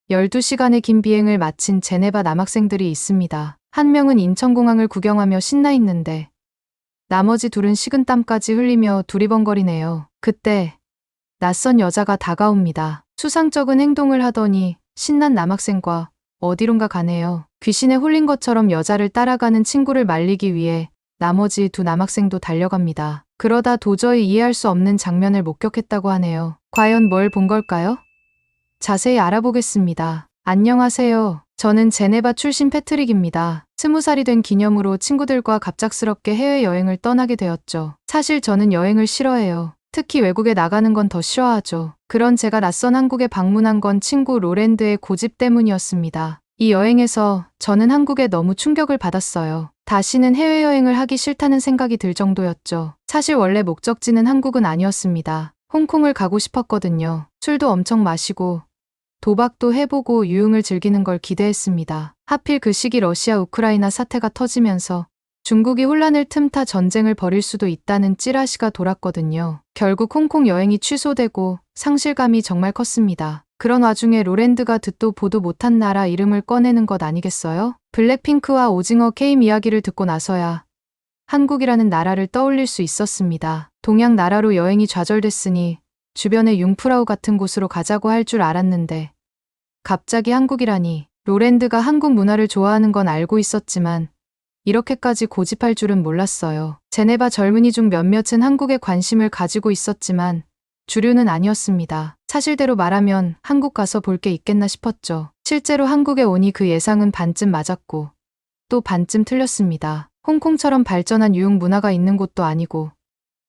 12시간의 긴 비행을 마친 제네바 남학생들이 있습니다. 한 명은 인천공항을 구경하며 신나 있는데 나머지 둘은 식은땀까지 흘리며 두리번거리네요. 그때 낯선 여자가 다가옵니다. 수상쩍은 행동을 하더니 신난 남학생과 어디론가 가네요. 귀신에 홀린 것처럼 여자를 따라가는 친구를 말리기 위해 나머지 두 남학생도 달려갑니다. 그러다 도저히 이해할 수 없는 장면을 목격했다고 하네요. 과연 뭘 본 걸까요? 자세히 알아보겠습니다. 안녕하세요. 저는 제네바 출신 패트릭입니다. 20살이 된 기념으로 친구들과 갑작스럽게 해외여행을 떠나게 되었죠. 사실 저는 여행을 싫어해요. 특히 외국에 나가는 건 더 싫어하죠. 그런 제가 낯선 한국에 방문한 건 친구 로랜드의 고집 때문이었습니다. 이 여행에서 저는 한국에 너무 충격을 받았어요. 다시는 해외여행을 하기 싫다는 생각이 들 정도였죠. 사실 원래 목적지는 한국은 아니었습니다. 홍콩을 가고 싶었거든요. 술도 엄청 마시고 도박도 해보고 유흥을 즐기는 걸 기대했습니다. 하필 그 시기 러시아 우크라이나 사태가 터지면서 중국이 혼란을 틈타 전쟁을 벌일 수도 있다는 찌라시가 돌았거든요. 결국 홍콩 여행이 취소되고 상실감이 정말 컸습니다. 그런 와중에 로랜드가 듣도 보도 못한 나라 이름을 꺼내는 것 아니겠어요? 블랙핑크와 오징어 게임 이야기를 듣고 나서야 한국이라는 나라를 떠올릴 수 있었습니다. 동양 나라로 여행이 좌절됐으니 주변에 융프라우 같은 곳으로 가자고 할 줄 알았는데 갑자기 한국이라니. 로랜드가 한국 문화를 좋아하는 건 알고 있었지만 이렇게까지 고집할 줄은 몰랐어요. 제네바 젊은이 중 몇몇은 한국에 관심을 가지고 있었지만 주류는 아니었습니다. 사실대로 말하면 한국 가서 볼 게 있겠나 싶었죠. 실제로 한국에 오니 그 예상은 반쯤 맞았고 또 반쯤 틀렸습니다. 홍콩처럼 발전한 유흥 문화가 있는 곳도 아니고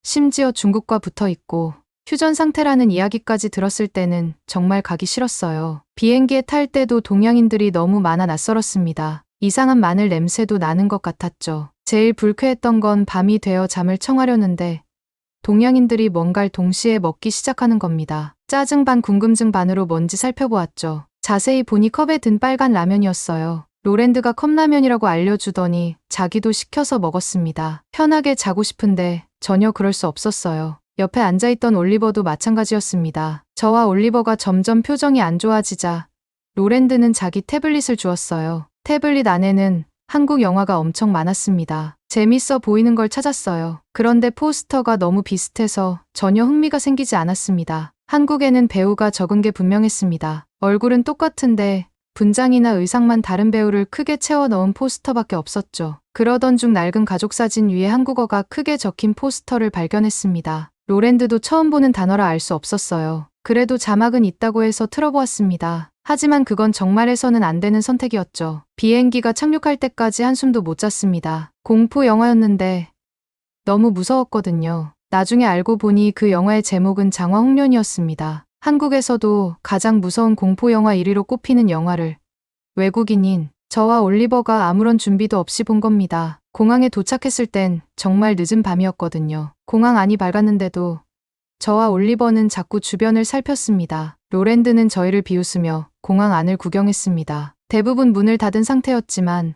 심지어 중국과 붙어 있고 휴전 상태라는 이야기까지 들었을 때는 정말 가기 싫었어요. 비행기에 탈 때도 동양인들이 너무 많아 낯설었습니다. 이상한 마늘 냄새도 나는 것 같았죠. 제일 불쾌했던 건 밤이 되어 잠을 청하려는데 동양인들이 뭔가를 동시에 먹기 시작하는 겁니다. 짜증 반 궁금증 반으로 뭔지 살펴보았죠. 자세히 보니 컵에 든 빨간 라면이었어요. 로랜드가 컵라면이라고 알려주더니 자기도 시켜서 먹었습니다. 편하게 자고 싶은데 전혀 그럴 수 없었어요. 옆에 앉아있던 올리버도 마찬가지였습니다. 저와 올리버가 점점 표정이 안 좋아지자 로랜드는 자기 태블릿을 주었어요. 태블릿 안에는 한국 영화가 엄청 많았습니다. 재밌어 보이는 걸 찾았어요. 그런데 포스터가 너무 비슷해서 전혀 흥미가 생기지 않았습니다. 한국에는 배우가 적은 게 분명했습니다. 얼굴은 똑같은데 분장이나 의상만 다른 배우를 크게 채워 넣은 포스터밖에 없었죠. 그러던 중 낡은 가족 사진 위에 한국어가 크게 적힌 포스터를 발견했습니다. 로랜드도 처음 보는 단어라 알 수 없었어요. 그래도 자막은 있다고 해서 틀어보았습니다. 하지만 그건 정말 해서는 안 되는 선택이었죠. 비행기가 착륙할 때까지 한숨도 못 잤습니다. 공포 영화였는데 너무 무서웠거든요. 나중에 알고 보니 그 영화의 제목은 장화홍련이었습니다. 한국에서도 가장 무서운 공포 영화 1위로 꼽히는 영화를 외국인인 저와 올리버가 아무런 준비도 없이 본 겁니다. 공항에 도착했을 땐 정말 늦은 밤이었거든요. 공항 안이 밝았는데도 저와 올리버는 자꾸 주변을 살폈습니다. 로랜드는 저희를 비웃으며 공항 안을 구경했습니다. 대부분 문을 닫은 상태였지만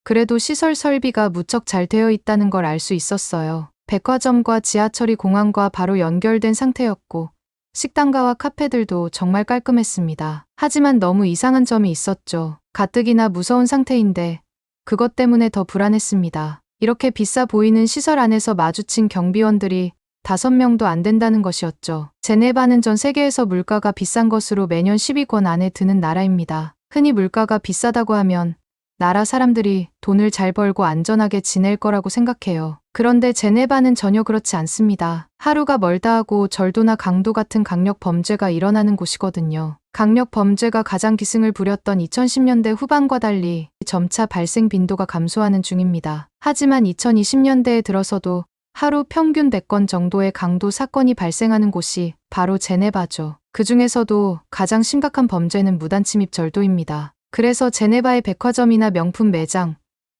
그래도 시설 설비가 무척 잘 되어 있다는 걸 알 수 있었어요. 백화점과 지하철이 공항과 바로 연결된 상태였고 식당가와 카페들도 정말 깔끔했습니다. 하지만 너무 이상한 점이 있었죠. 가뜩이나 무서운 상태인데 그것 때문에 더 불안했습니다. 이렇게 비싸 보이는 시설 안에서 마주친 경비원들이 5명도 안 된다는 것이었죠. 제네바는 전 세계에서 물가가 비싼 것으로 매년 10위권 안에 드는 나라입니다. 흔히 물가가 비싸다고 하면 나라 사람들이 돈을 잘 벌고 안전하게 지낼 거라고 생각해요. 그런데 제네바는 전혀 그렇지 않습니다. 하루가 멀다 하고 절도나 강도 같은 강력 범죄가 일어나는 곳이거든요. 강력 범죄가 가장 기승을 부렸던 2010년대 후반과 달리 점차 발생 빈도가 감소하는 중입니다. 하지만 2020년대에 들어서도 하루 평균 100건 정도의 강도 사건이 발생하는 곳이 바로 제네바죠. 그 중에서도 가장 심각한 범죄는 무단침입 절도입니다. 그래서 제네바의 백화점이나 명품 매장,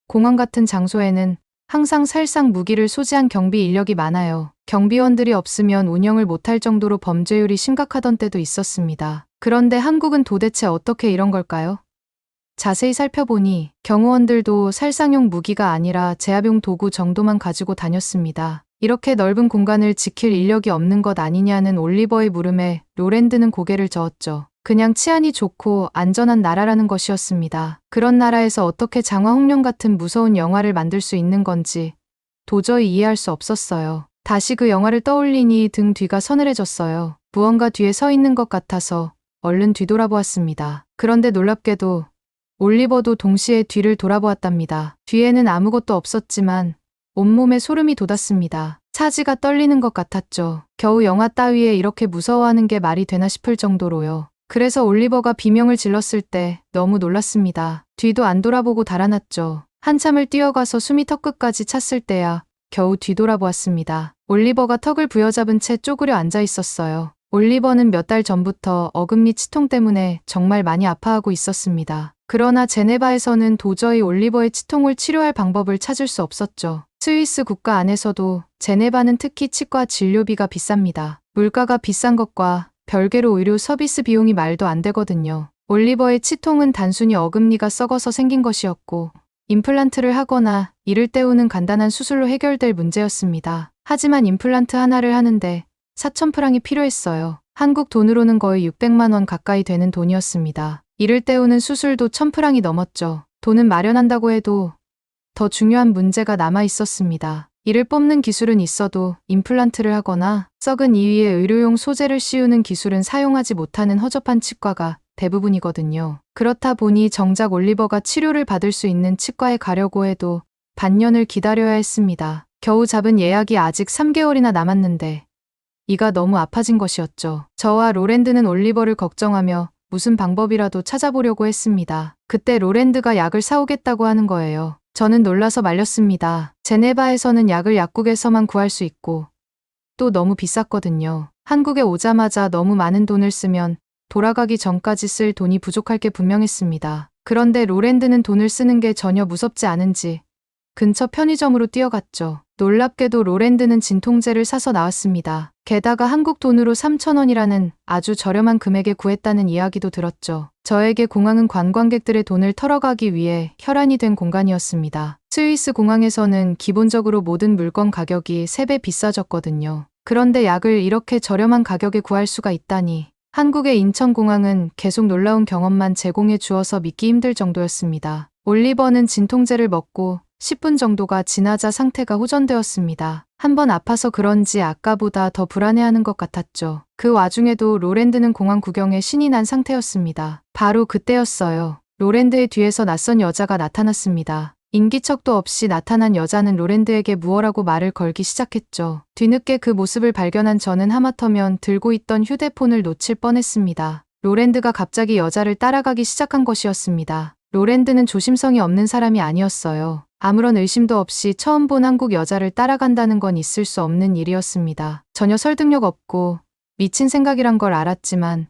공항 같은 장소에는 항상 살상 무기를 소지한 경비 인력이 많아요. 경비원들이 없으면 운영을 못할 정도로 범죄율이 심각하던 때도 있었습니다. 그런데 한국은 도대체 어떻게 이런 걸까요? 자세히 살펴보니 경호원들도 살상용 무기가 아니라 제압용 도구 정도만 가지고 다녔습니다. 이렇게 넓은 공간을 지킬 인력이 없는 것 아니냐는 올리버의 물음에 로랜드는 고개를 저었죠. 그냥 치안이 좋고 안전한 나라라는 것이었습니다. 그런 나라에서 어떻게 장화 홍련 같은 무서운 영화를 만들 수 있는 건지 도저히 이해할 수 없었어요. 다시 그 영화를 떠올리니 등 뒤가 서늘해졌어요. 무언가 뒤에 서 있는 것 같아서 얼른 뒤돌아보았습니다. 그런데 놀랍게도 올리버도 동시에 뒤를 돌아보았답니다. 뒤에는 아무것도 없었지만 온몸에 소름이 돋았습니다. 차지가 떨리는 것 같았죠. 겨우 영화 따위에 이렇게 무서워하는 게 말이 되나 싶을 정도로요. 그래서 올리버가 비명을 질렀을 때 너무 놀랐습니다. 뒤도 안 돌아보고 달아났죠. 한참을 뛰어가서 숨이 턱끝까지 찼을 때야 겨우 뒤돌아보았습니다. 올리버가 턱을 부여잡은 채 쪼그려 앉아 있었어요. 올리버는 몇 달 전부터 어금니 치통 때문에 정말 많이 아파하고 있었습니다. 그러나 제네바에서는 도저히 올리버의 치통을 치료할 방법을 찾을 수 없었죠. 스위스 국가 안에서도 제네바는 특히 치과 진료비가 비쌉니다. 물가가 비싼 것과 별개로 의료 서비스 비용이 말도 안 되거든요. 올리버의 치통은 단순히 어금니가 썩어서 생긴 것이었고 임플란트를 하거나 이를 때우는 간단한 수술로 해결될 문제였습니다. 하지만 임플란트 하나를 하는데 4,000프랑이 필요했어요. 한국 돈으로는 거의 600만 원 가까이 되는 돈이었습니다. 이를 때우는 수술도 1,000프랑이 넘었죠. 돈은 마련한다고 해도 더 중요한 문제가 남아 있었습니다. 이를 뽑는 기술은 있어도 임플란트를 하거나 썩은 이위에 의료용 소재를 씌우는 기술은 사용하지 못하는 허접한 치과가 대부분이거든요. 그렇다 보니 정작 올리버가 치료를 받을 수 있는 치과에 가려고 해도 반년을 기다려야 했습니다. 겨우 잡은 예약이 아직 3개월이나 남았는데 이가 너무 아파진 것이었죠. 저와 로랜드는 올리버를 걱정하며 무슨 방법이라도 찾아보려고 했습니다. 그때 로랜드가 약을 사오겠다고 하는 거예요. 저는 놀라서 말렸습니다. 제네바에서는 약을 약국에서만 구할 수 있고 또 너무 비쌌거든요. 한국에 오자마자 너무 많은 돈을 쓰면 돌아가기 전까지 쓸 돈이 부족할 게 분명했습니다. 그런데 로랜드는 돈을 쓰는 게 전혀 무섭지 않은지 근처 편의점으로 뛰어갔죠. 놀랍게도 로랜드는 진통제를 사서 나왔습니다. 게다가 한국 돈으로 3,000원이라는 아주 저렴한 금액에 구했다는 이야기도 들었죠. 저에게 공항은 관광객들의 돈을 털어가기 위해 혈안이 된 공간이었습니다. 스위스 공항에서는 기본적으로 모든 물건 가격이 3배 비싸졌거든요. 그런데 약을 이렇게 저렴한 가격에 구할 수가 있다니 한국의 인천공항은 계속 놀라운 경험만 제공해 주어서 믿기 힘들 정도였습니다. 올리버는 진통제를 먹고 10분 정도가 지나자 상태가 호전되었습니다. 한번 아파서 그런지 아까보다 더 불안해하는 것 같았죠. 그 와중에도 로랜드는 공항 구경에 신이 난 상태였습니다. 바로 그때였어요. 로랜드의 뒤에서 낯선 여자가 나타났습니다. 인기척도 없이 나타난 여자는 로랜드에게 무엇라고 말을 걸기 시작했죠. 뒤늦게 그 모습을 발견한 저는 하마터면 들고 있던 휴대폰을 놓칠 뻔했습니다. 로랜드가 갑자기 여자를 따라가기 시작한 것이었습니다. 로랜드는 조심성이 없는 사람이 아니었어요. 아무런 의심도 없이 처음 본 한국 여자를 따라간다는 건 있을 수 없는 일이었습니다. 전혀 설득력 없고 미친 생각이란 걸 알았지만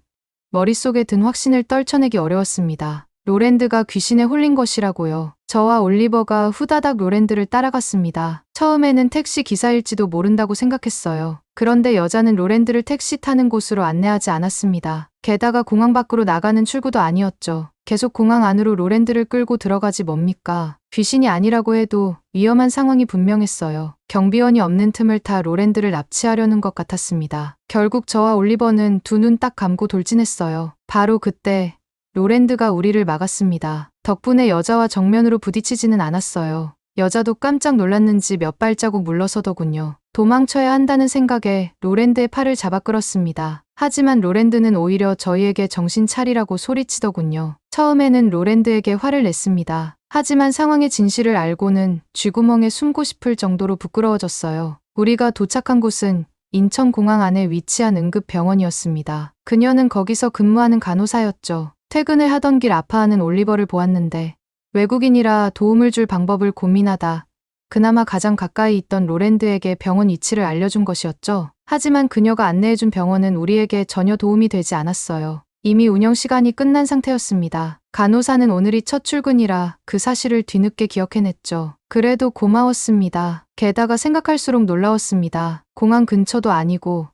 머릿속에 든 확신을 떨쳐내기 어려웠습니다. 로랜드가 귀신에 홀린 것이라고요. 저와 올리버가 후다닥 로랜드를 따라갔습니다. 처음에는 택시 기사일지도 모른다고 생각했어요. 그런데 여자는 로랜드를 택시 타는 곳으로 안내하지 않았습니다. 게다가 공항 밖으로 나가는 출구도 아니었죠. 계속 공항 안으로 로랜드를 끌고 들어가지 뭡니까? 귀신이 아니라고 해도 위험한 상황이 분명했어요. 경비원이 없는 틈을 타 로랜드를 납치하려는 것 같았습니다. 결국 저와 올리버는 두 눈 딱 감고 돌진했어요. 바로 그때 로랜드가 우리를 막았습니다. 덕분에 여자와 정면으로 부딪히지는 않았어요. 여자도 깜짝 놀랐는지 몇 발자국 물러서더군요. 도망쳐야 한다는 생각에 로랜드의 팔을 잡아 끌었습니다. 하지만 로랜드는 오히려 저희에게 정신 차리라고 소리치더군요. 처음에는 로랜드에게 화를 냈습니다. 하지만 상황의 진실을 알고는 쥐구멍에 숨고 싶을 정도로 부끄러워졌어요. 우리가 도착한 곳은 인천공항 안에 위치한 응급병원이었습니다. 그녀는 거기서 근무하는 간호사였죠. 퇴근을 하던 길 아파하는 올리버를 보았는데 외국인이라 도움을 줄 방법을 고민하다 그나마 가장 가까이 있던 로랜드에게 병원 위치를 알려준 것이었죠. 하지만 그녀가 안내해준 병원은 우리에게 전혀 도움이 되지 않았어요. 이미 운영 시간이 끝난 상태였습니다. 간호사는 오늘이 첫 출근이라 그 사실을 뒤늦게 기억해냈죠. 그래도 고마웠습니다. 게다가 생각할수록 놀라웠습니다. 공항 근처도 아니고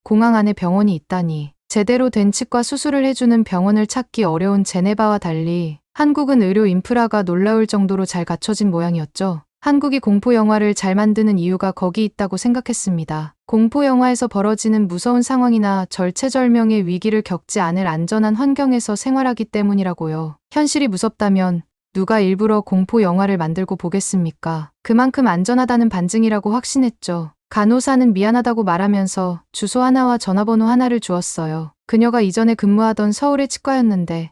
공항 안에 병원이 있다니. 제대로 된 치과 수술을 해주는 병원을 찾기 어려운 제네바와 달리 한국은 의료 인프라가 놀라울 정도로 잘 갖춰진 모양이었죠. 한국이 공포 영화를 잘 만드는 이유가 거기 있다고 생각했습니다. 공포 영화에서 벌어지는 무서운 상황이나 절체절명의 위기를 겪지 않을 안전한 환경에서 생활하기 때문이라고요. 현실이 무섭다면 누가 일부러 공포 영화를 만들고 보겠습니까? 그만큼 안전하다는 반증이라고 확신했죠. 간호사는 미안하다고 말하면서 주소 하나와 전화번호 하나를 주었어요. 그녀가 이전에 근무하던 서울의 치과였는데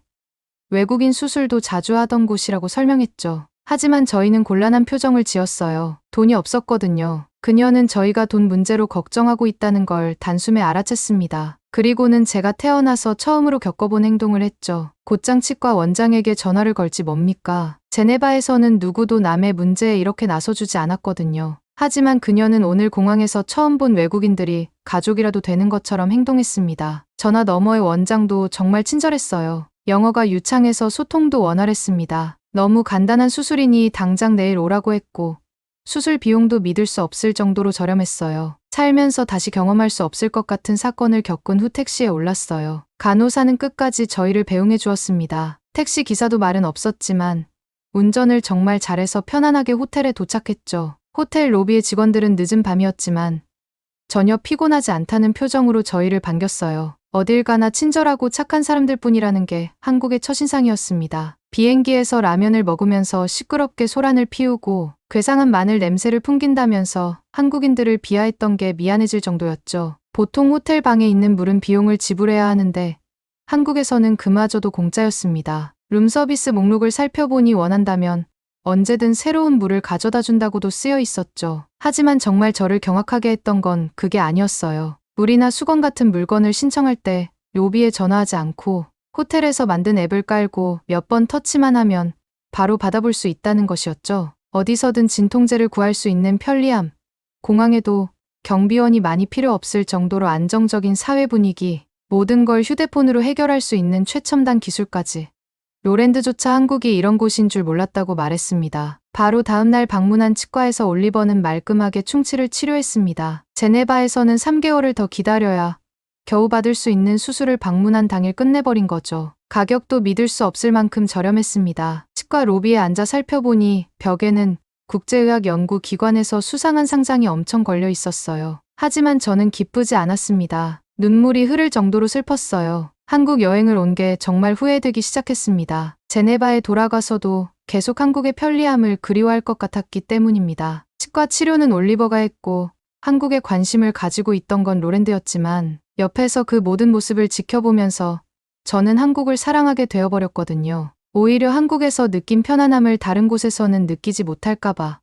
외국인 수술도 자주 하던 곳이라고 설명했죠. 하지만 저희는 곤란한 표정을 지었어요. 돈이 없었거든요. 그녀는 저희가 돈 문제로 걱정하고 있다는 걸 단숨에 알아챘습니다. 그리고는 제가 태어나서 처음으로 겪어본 행동을 했죠. 곧장 치과 원장에게 전화를 걸지 뭡니까? 제네바에서는 누구도 남의 문제에 이렇게 나서주지 않았거든요. 하지만 그녀는 오늘 공항에서 처음 본 외국인들이 가족이라도 되는 것처럼 행동했습니다. 전화 너머의 원장도 정말 친절했어요. 영어가 유창해서 소통도 원활했습니다. 너무 간단한 수술이니 당장 내일 오라고 했고 수술 비용도 믿을 수 없을 정도로 저렴했어요. 살면서 다시 경험할 수 없을 것 같은 사건을 겪은 후 택시에 올랐어요. 간호사는 끝까지 저희를 배웅해 주었습니다. 택시 기사도 말은 없었지만 운전을 정말 잘해서 편안하게 호텔에 도착했죠. 호텔 로비의 직원들은 늦은 밤이었지만 전혀 피곤하지 않다는 표정으로 저희를 반겼어요. 어딜 가나 친절하고 착한 사람들 뿐이라는 게 한국의 첫인상이었습니다. 비행기에서 라면을 먹으면서 시끄럽게 소란을 피우고 괴상한 마늘 냄새를 풍긴다면서 한국인들을 비하했던 게 미안해질 정도였죠. 보통 호텔 방에 있는 물은 비용을 지불해야 하는데 한국에서는 그마저도 공짜였습니다. 룸서비스 목록을 살펴보니 원한다면 언제든 새로운 물을 가져다 준다고도 쓰여 있었죠. 하지만 정말 저를 경악하게 했던 건 그게 아니었어요. 물이나 수건 같은 물건을 신청할 때 로비에 전화하지 않고 호텔에서 만든 앱을 깔고 몇 번 터치만 하면 바로 받아볼 수 있다는 것이었죠. 어디서든 진통제를 구할 수 있는 편리함. 공항에도 경비원이 많이 필요 없을 정도로 안정적인 사회 분위기. 모든 걸 휴대폰으로 해결할 수 있는 최첨단 기술까지. 로랜드조차 한국이 이런 곳인 줄 몰랐다고 말했습니다. 바로 다음 날 방문한 치과에서 올리버는 말끔하게 충치를 치료했습니다. 제네바에서는 3개월을 더 기다려야 겨우 받을 수 있는 수술을 방문한 당일 끝내버린 거죠. 가격도 믿을 수 없을 만큼 저렴했습니다. 치과 로비에 앉아 살펴보니 벽에는 국제의학연구기관에서 수상한 상장이 엄청 걸려 있었어요. 하지만 저는 기쁘지 않았습니다. 눈물이 흐를 정도로 슬펐어요. 한국 여행을 온 게 정말 후회되기 시작했습니다. 제네바에 돌아가서도 계속 한국의 편리함을 그리워할 것 같았기 때문입니다. 치과 치료는 올리버가 했고 한국에 관심을 가지고 있던 건 로랜드였지만 옆에서 그 모든 모습을 지켜보면서 저는 한국을 사랑하게 되어버렸거든요. 오히려 한국에서 느낀 편안함을 다른 곳에서는 느끼지 못할까봐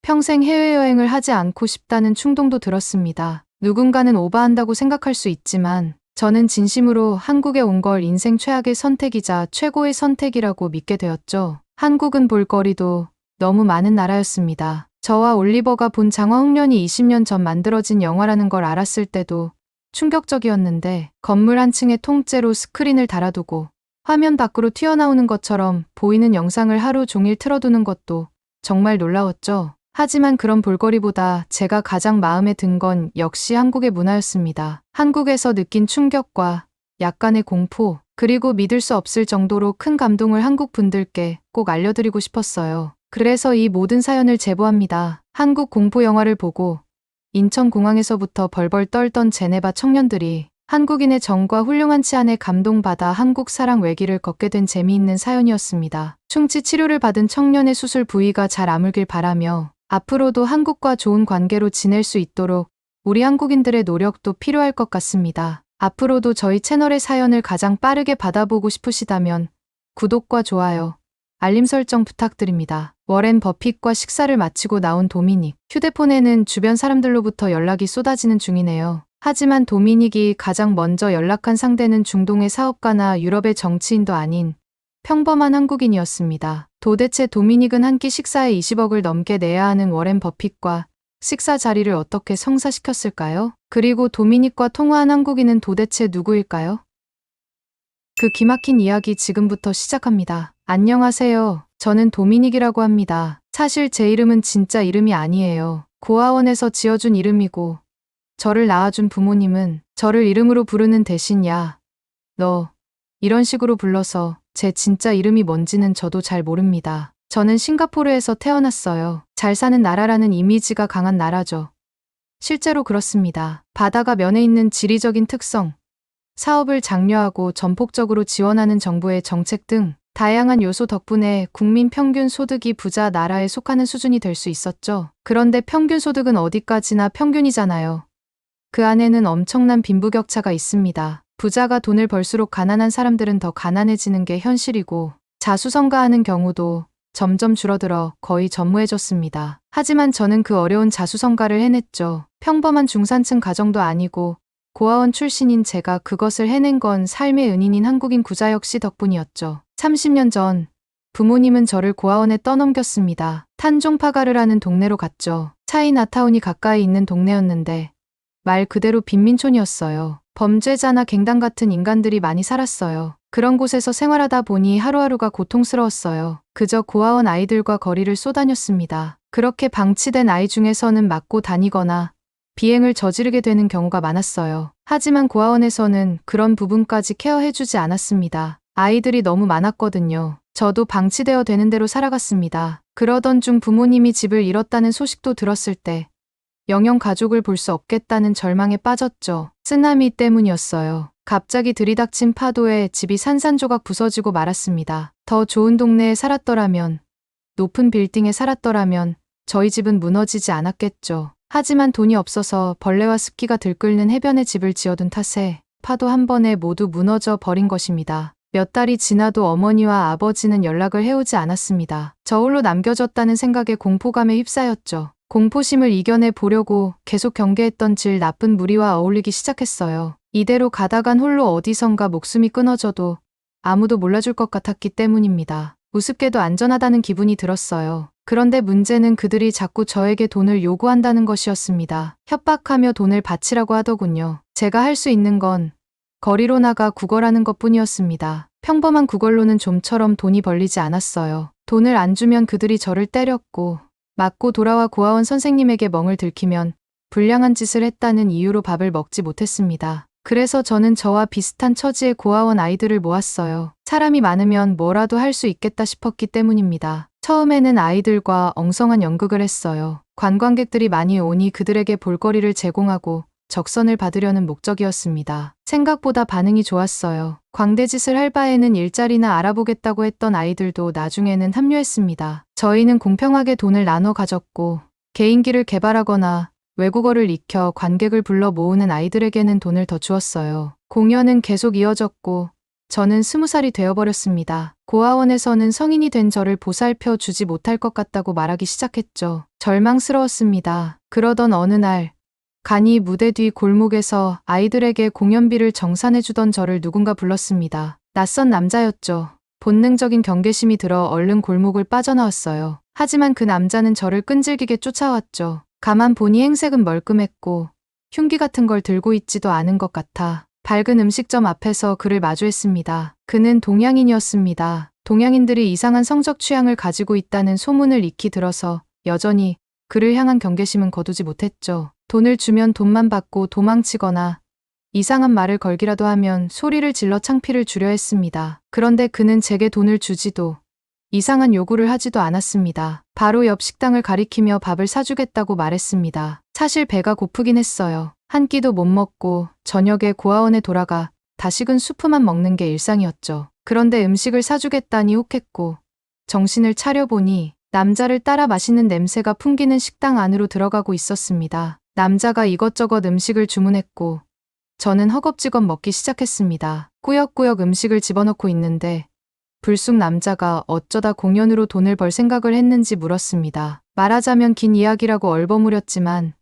평생 해외여행을 하지 않고 싶다는 충동도 들었습니다. 누군가는 오바한다고 생각할 수 있지만 저는 진심으로 한국에 온 걸 인생 최악의 선택이자 최고의 선택이라고 믿게 되었죠. 한국은 볼거리도 너무 많은 나라였습니다. 저와 올리버가 본 장화홍련이 20년 전 만들어진 영화라는 걸 알았을 때도 충격적이었는데 건물 한 층에 통째로 스크린을 달아두고 화면 밖으로 튀어나오는 것처럼 보이는 영상을 하루 종일 틀어두는 것도 정말 놀라웠죠. 하지만 그런 볼거리보다 제가 가장 마음에 든 건 역시 한국의 문화였습니다. 한국에서 느낀 충격과 약간의 공포, 그리고 믿을 수 없을 정도로 큰 감동을 한국 분들께 꼭 알려드리고 싶었어요. 그래서 이 모든 사연을 제보합니다. 한국 공포 영화를 보고 인천공항에서부터 벌벌 떨던 제네바 청년들이 한국인의 정과 훌륭한 치안에 감동받아 한국 사랑 외길을 걷게 된 재미있는 사연이었습니다. 충치 치료를 받은 청년의 수술 부위가 잘 아물길 바라며 앞으로도 한국과 좋은 관계로 지낼 수 있도록 우리 한국인들의 노력도 필요할 것 같습니다. 앞으로도 저희 채널의 사연을 가장 빠르게 받아보고 싶으시다면 구독과 좋아요, 알림 설정 부탁드립니다. 워렌 버핏과 식사를 마치고 나온 도미닉. 휴대폰에는 주변 사람들로부터 연락이 쏟아지는 중이네요. 하지만 도미닉이 가장 먼저 연락한 상대는 중동의 사업가나 유럽의 정치인도 아닌 평범한 한국인이었습니다. 도대체 도미닉은 한 끼 식사에 20억을 넘게 내야 하는 워렌 버핏과 식사 자리를 어떻게 성사시켰을까요? 그리고 도미닉과 통화한 한국인은 도대체 누구일까요? 그 기막힌 이야기 지금부터 시작합니다. 안녕하세요. 저는 도미닉이라고 합니다. 사실 제 이름은 진짜 이름이 아니에요. 고아원에서 지어준 이름이고 저를 낳아준 부모님은 저를 이름으로 부르는 대신 야, 너 이런 식으로 불러서 제 진짜 이름이 뭔지는 저도 잘 모릅니다. 저는 싱가포르에서 태어났어요. 잘 사는 나라라는 이미지가 강한 나라죠. 실제로 그렇습니다. 바다가 면에 있는 지리적인 특성, 사업을 장려하고 전폭적으로 지원하는 정부의 정책 등 다양한 요소 덕분에 국민 평균 소득이 부자 나라에 속하는 수준이 될 수 있었죠. 그런데 평균 소득은 어디까지나 평균이잖아요. 그 안에는 엄청난 빈부격차가 있습니다. 부자가 돈을 벌수록 가난한 사람들은 더 가난해지는 게 현실이고 자수성가하는 경우도 점점 줄어들어 거의 전무해졌습니다. 하지만 저는 그 어려운 자수성가를 해냈죠. 평범한 중산층 가정도 아니고 고아원 출신인 제가 그것을 해낸 건 삶의 은인인 한국인 구자 역시 덕분이었죠. 30년 전 부모님은 저를 고아원에 떠넘겼습니다. 탄종파가르라는 동네로 갔죠. 차이나타운이 가까이 있는 동네였는데 말 그대로 빈민촌이었어요. 범죄자나 갱단 같은 인간들이 많이 살았어요. 그런 곳에서 생활하다 보니 하루하루가 고통스러웠어요. 그저 고아원 아이들과 거리를 쏘다녔습니다. 그렇게 방치된 아이 중에서는 맞고 다니거나 비행을 저지르게 되는 경우가 많았어요. 하지만 고아원에서는 그런 부분까지 케어해주지 않았습니다. 아이들이 너무 많았거든요. 저도 방치되어 되는 대로 살아갔습니다. 그러던 중 부모님이 집을 잃었다는 소식도 들었을 때 영영 가족을 볼 수 없겠다는 절망에 빠졌죠. 쓰나미 때문이었어요. 갑자기 들이닥친 파도에 집이 산산조각 부서지고 말았습니다. 더 좋은 동네에 살았더라면, 높은 빌딩에 살았더라면 저희 집은 무너지지 않았겠죠. 하지만 돈이 없어서 벌레와 습기가 들끓는 해변에 집을 지어둔 탓에 파도 한 번에 모두 무너져 버린 것입니다. 몇 달이 지나도 어머니와 아버지는 연락을 해오지 않았습니다. 저 홀로 남겨졌다는 생각에 공포감에 휩싸였죠. 공포심을 이겨내 보려고 계속 경계했던 질 나쁜 무리와 어울리기 시작했어요. 이대로 가다간 홀로 어디선가 목숨이 끊어져도 아무도 몰라줄 것 같았기 때문입니다. 우습게도 안전하다는 기분이 들었어요. 그런데 문제는 그들이 자꾸 저에게 돈을 요구한다는 것이었습니다. 협박하며 돈을 바치라고 하더군요. 제가 할 수 있는 건 거리로 나가 구걸하는 것뿐이었습니다. 평범한 구걸로는 좀처럼 돈이 벌리지 않았어요. 돈을 안 주면 그들이 저를 때렸고 맞고 돌아와 고아원 선생님에게 멍을 들키면 불량한 짓을 했다는 이유로 밥을 먹지 못했습니다. 그래서 저는 저와 비슷한 처지의 고아원 아이들을 모았어요. 사람이 많으면 뭐라도 할 수 있겠다 싶었기 때문입니다. 처음에는 아이들과 엉성한 연극을 했어요. 관광객들이 많이 오니 그들에게 볼거리를 제공하고 적선을 받으려는 목적이었습니다. 생각보다 반응이 좋았어요. 광대짓을 할 바에는 일자리나 알아보겠다고 했던 아이들도 나중에는 합류했습니다. 저희는 공평하게 돈을 나눠 가졌고 개인기를 개발하거나 외국어를 익혀 관객을 불러 모으는 아이들에게는 돈을 더 주었어요. 공연은 계속 이어졌고 저는 20살이 되어버렸습니다. 고아원에서는 성인이 된 저를 보살펴 주지 못할 것 같다고 말하기 시작했죠. 절망스러웠습니다. 그러던 어느 날 간이 무대 뒤 골목에서 아이들에게 공연비를 정산해주던 저를 누군가 불렀습니다. 낯선 남자였죠. 본능적인 경계심이 들어 얼른 골목을 빠져나왔어요. 하지만 그 남자는 저를 끈질기게 쫓아왔죠. 가만 보니 행색은 멀끔했고 흉기 같은 걸 들고 있지도 않은 것 같아 밝은 음식점 앞에서 그를 마주했습니다. 그는 동양인이었습니다. 동양인들이 이상한 성적 취향을 가지고 있다는 소문을 익히 들어서 여전히 그를 향한 경계심은 거두지 못했죠. 돈을 주면 돈만 받고 도망치거나 이상한 말을 걸기라도 하면 소리를 질러 창피를 주려 했습니다. 그런데 그는 제게 돈을 주지도 이상한 요구를 하지도 않았습니다. 바로 옆 식당을 가리키며 밥을 사주겠다고 말했습니다. 사실 배가 고프긴 했어요. 한 끼도 못 먹고 저녁에 고아원에 돌아가 다식은 수프만 먹는 게 일상이었죠. 그런데 음식을 사주겠다니 혹했고 정신을 차려보니 남자를 따라 맛있는 냄새가 풍기는 식당 안으로 들어가고 있었습니다. 남자가 이것저것 음식을 주문했고 저는 허겁지겁 먹기 시작했습니다. 꾸역꾸역 음식을 집어넣고 있는데 불쑥 남자가 어쩌다 공연으로 돈을 벌 생각을 했는지 물었습니다. 말하자면 긴 이야기라고 얼버무렸지만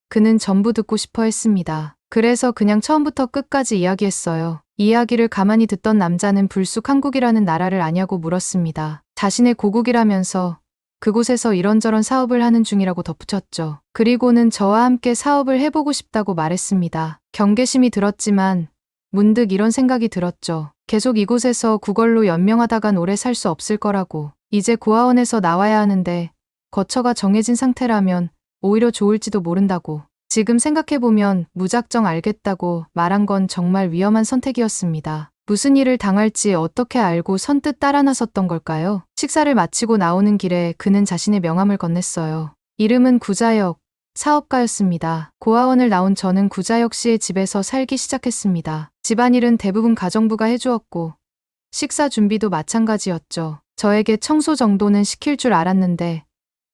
그는 전부 듣고 싶어 했습니다. 그래서 그냥 처음부터 끝까지 이야기했어요. 이야기를 가만히 듣던 남자는 불쑥 한국이라는 나라를 아냐고 물었습니다. 자신의 고국이라면서 그곳에서 이런저런 사업을 하는 중이라고 덧붙였죠. 그리고는 저와 함께 사업을 해보고 싶다고 말했습니다. 경계심이 들었지만 문득 이런 생각이 들었죠. 계속 이곳에서 구걸로 연명하다간 오래 살 수 없을 거라고. 이제 고아원에서 나와야 하는데 거처가 정해진 상태라면 오히려 좋을지도 모른다고. 지금 생각해보면 무작정 알겠다고 말한 건 정말 위험한 선택이었습니다. 무슨 일을 당할지 어떻게 알고 선뜻 따라 나섰던 걸까요? 식사를 마치고 나오는 길에 그는 자신의 명함을 건넸어요. 이름은 구자혁, 사업가였습니다. 고아원을 나온 저는 구자혁 씨의 집에서 살기 시작했습니다. 집안일은 대부분 가정부가 해주었고 식사 준비도 마찬가지였죠. 저에게 청소 정도는 시킬 줄 알았는데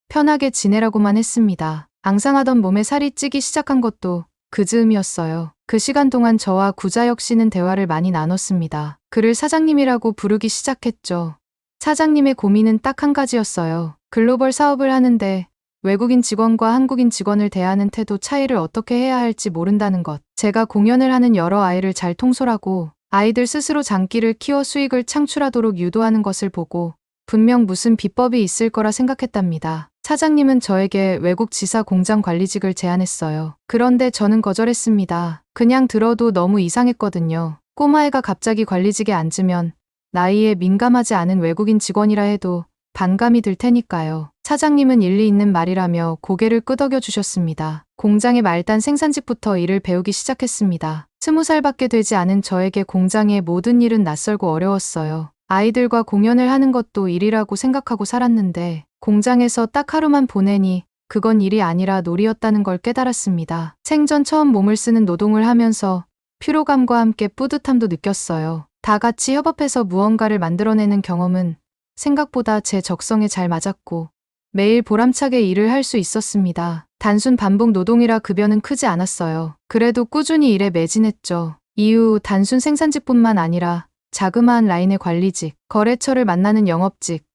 편하게 지내라고만 했습니다. 앙상하던 몸에 살이 찌기 시작한 것도 그 즈음이었어요. 그 시간 동안 저와 구자혁 씨는 대화를 많이 나눴습니다. 그를 사장님이라고 부르기 시작했죠. 사장님의 고민은 딱 한 가지였어요. 글로벌 사업을 하는데 외국인 직원과 한국인 직원을 대하는 태도 차이를 어떻게 해야 할지 모른다는 것. 제가 공연을 하는 여러 아이를 잘 통솔하고 아이들 스스로 장기를 키워 수익을 창출하도록 유도하는 것을 보고 분명 무슨 비법이 있을 거라 생각했답니다. 사장님은 저에게 외국 지사 공장 관리직을 제안했어요. 그런데 저는 거절했습니다. 그냥 들어도 너무 이상했거든요. 꼬마애가 갑자기 관리직에 앉으면 나이에 민감하지 않은 외국인 직원이라 해도 반감이 들 테니까요. 사장님은 일리 있는 말이라며 고개를 끄덕여 주셨습니다. 공장의 말단 생산직부터 일을 배우기 시작했습니다. 20살밖에 되지 않은 저에게 공장의 모든 일은 낯설고 어려웠어요. 아이들과 공연을 하는 것도 일이라고 생각하고 살았는데 공장에서 딱 하루만 보내니 그건 일이 아니라 놀이였다는 걸 깨달았습니다. 생전 처음 몸을 쓰는 노동을 하면서 피로감과 함께 뿌듯함도 느꼈어요. 다 같이 협업해서 무언가를 만들어내는 경험은 생각보다 제 적성에 잘 맞았고 매일 보람차게 일을 할 수 있었습니다. 단순 반복 노동이라 급여는 크지 않았어요. 그래도 꾸준히 일에 매진했죠. 이후 단순 생산직뿐만 아니라 자그마한 라인의 관리직, 거래처를 만나는 영업직,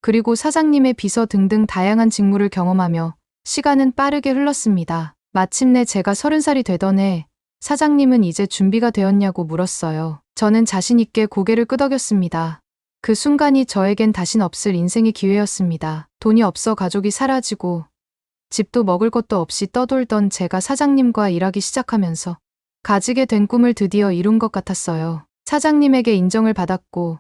그리고 사장님의 비서 등등 다양한 직무를 경험하며 시간은 빠르게 흘렀습니다. 마침내 제가 30살이 되던 해 사장님은 이제 준비가 되었냐고 물었어요. 저는 자신 있게 고개를 끄덕였습니다. 그 순간이 저에겐 다신 없을 인생의 기회였습니다. 돈이 없어 가족이 사라지고 집도 먹을 것도 없이 떠돌던 제가 사장님과 일하기 시작하면서 가지게 된 꿈을 드디어 이룬 것 같았어요. 사장님에게 인정을 받았고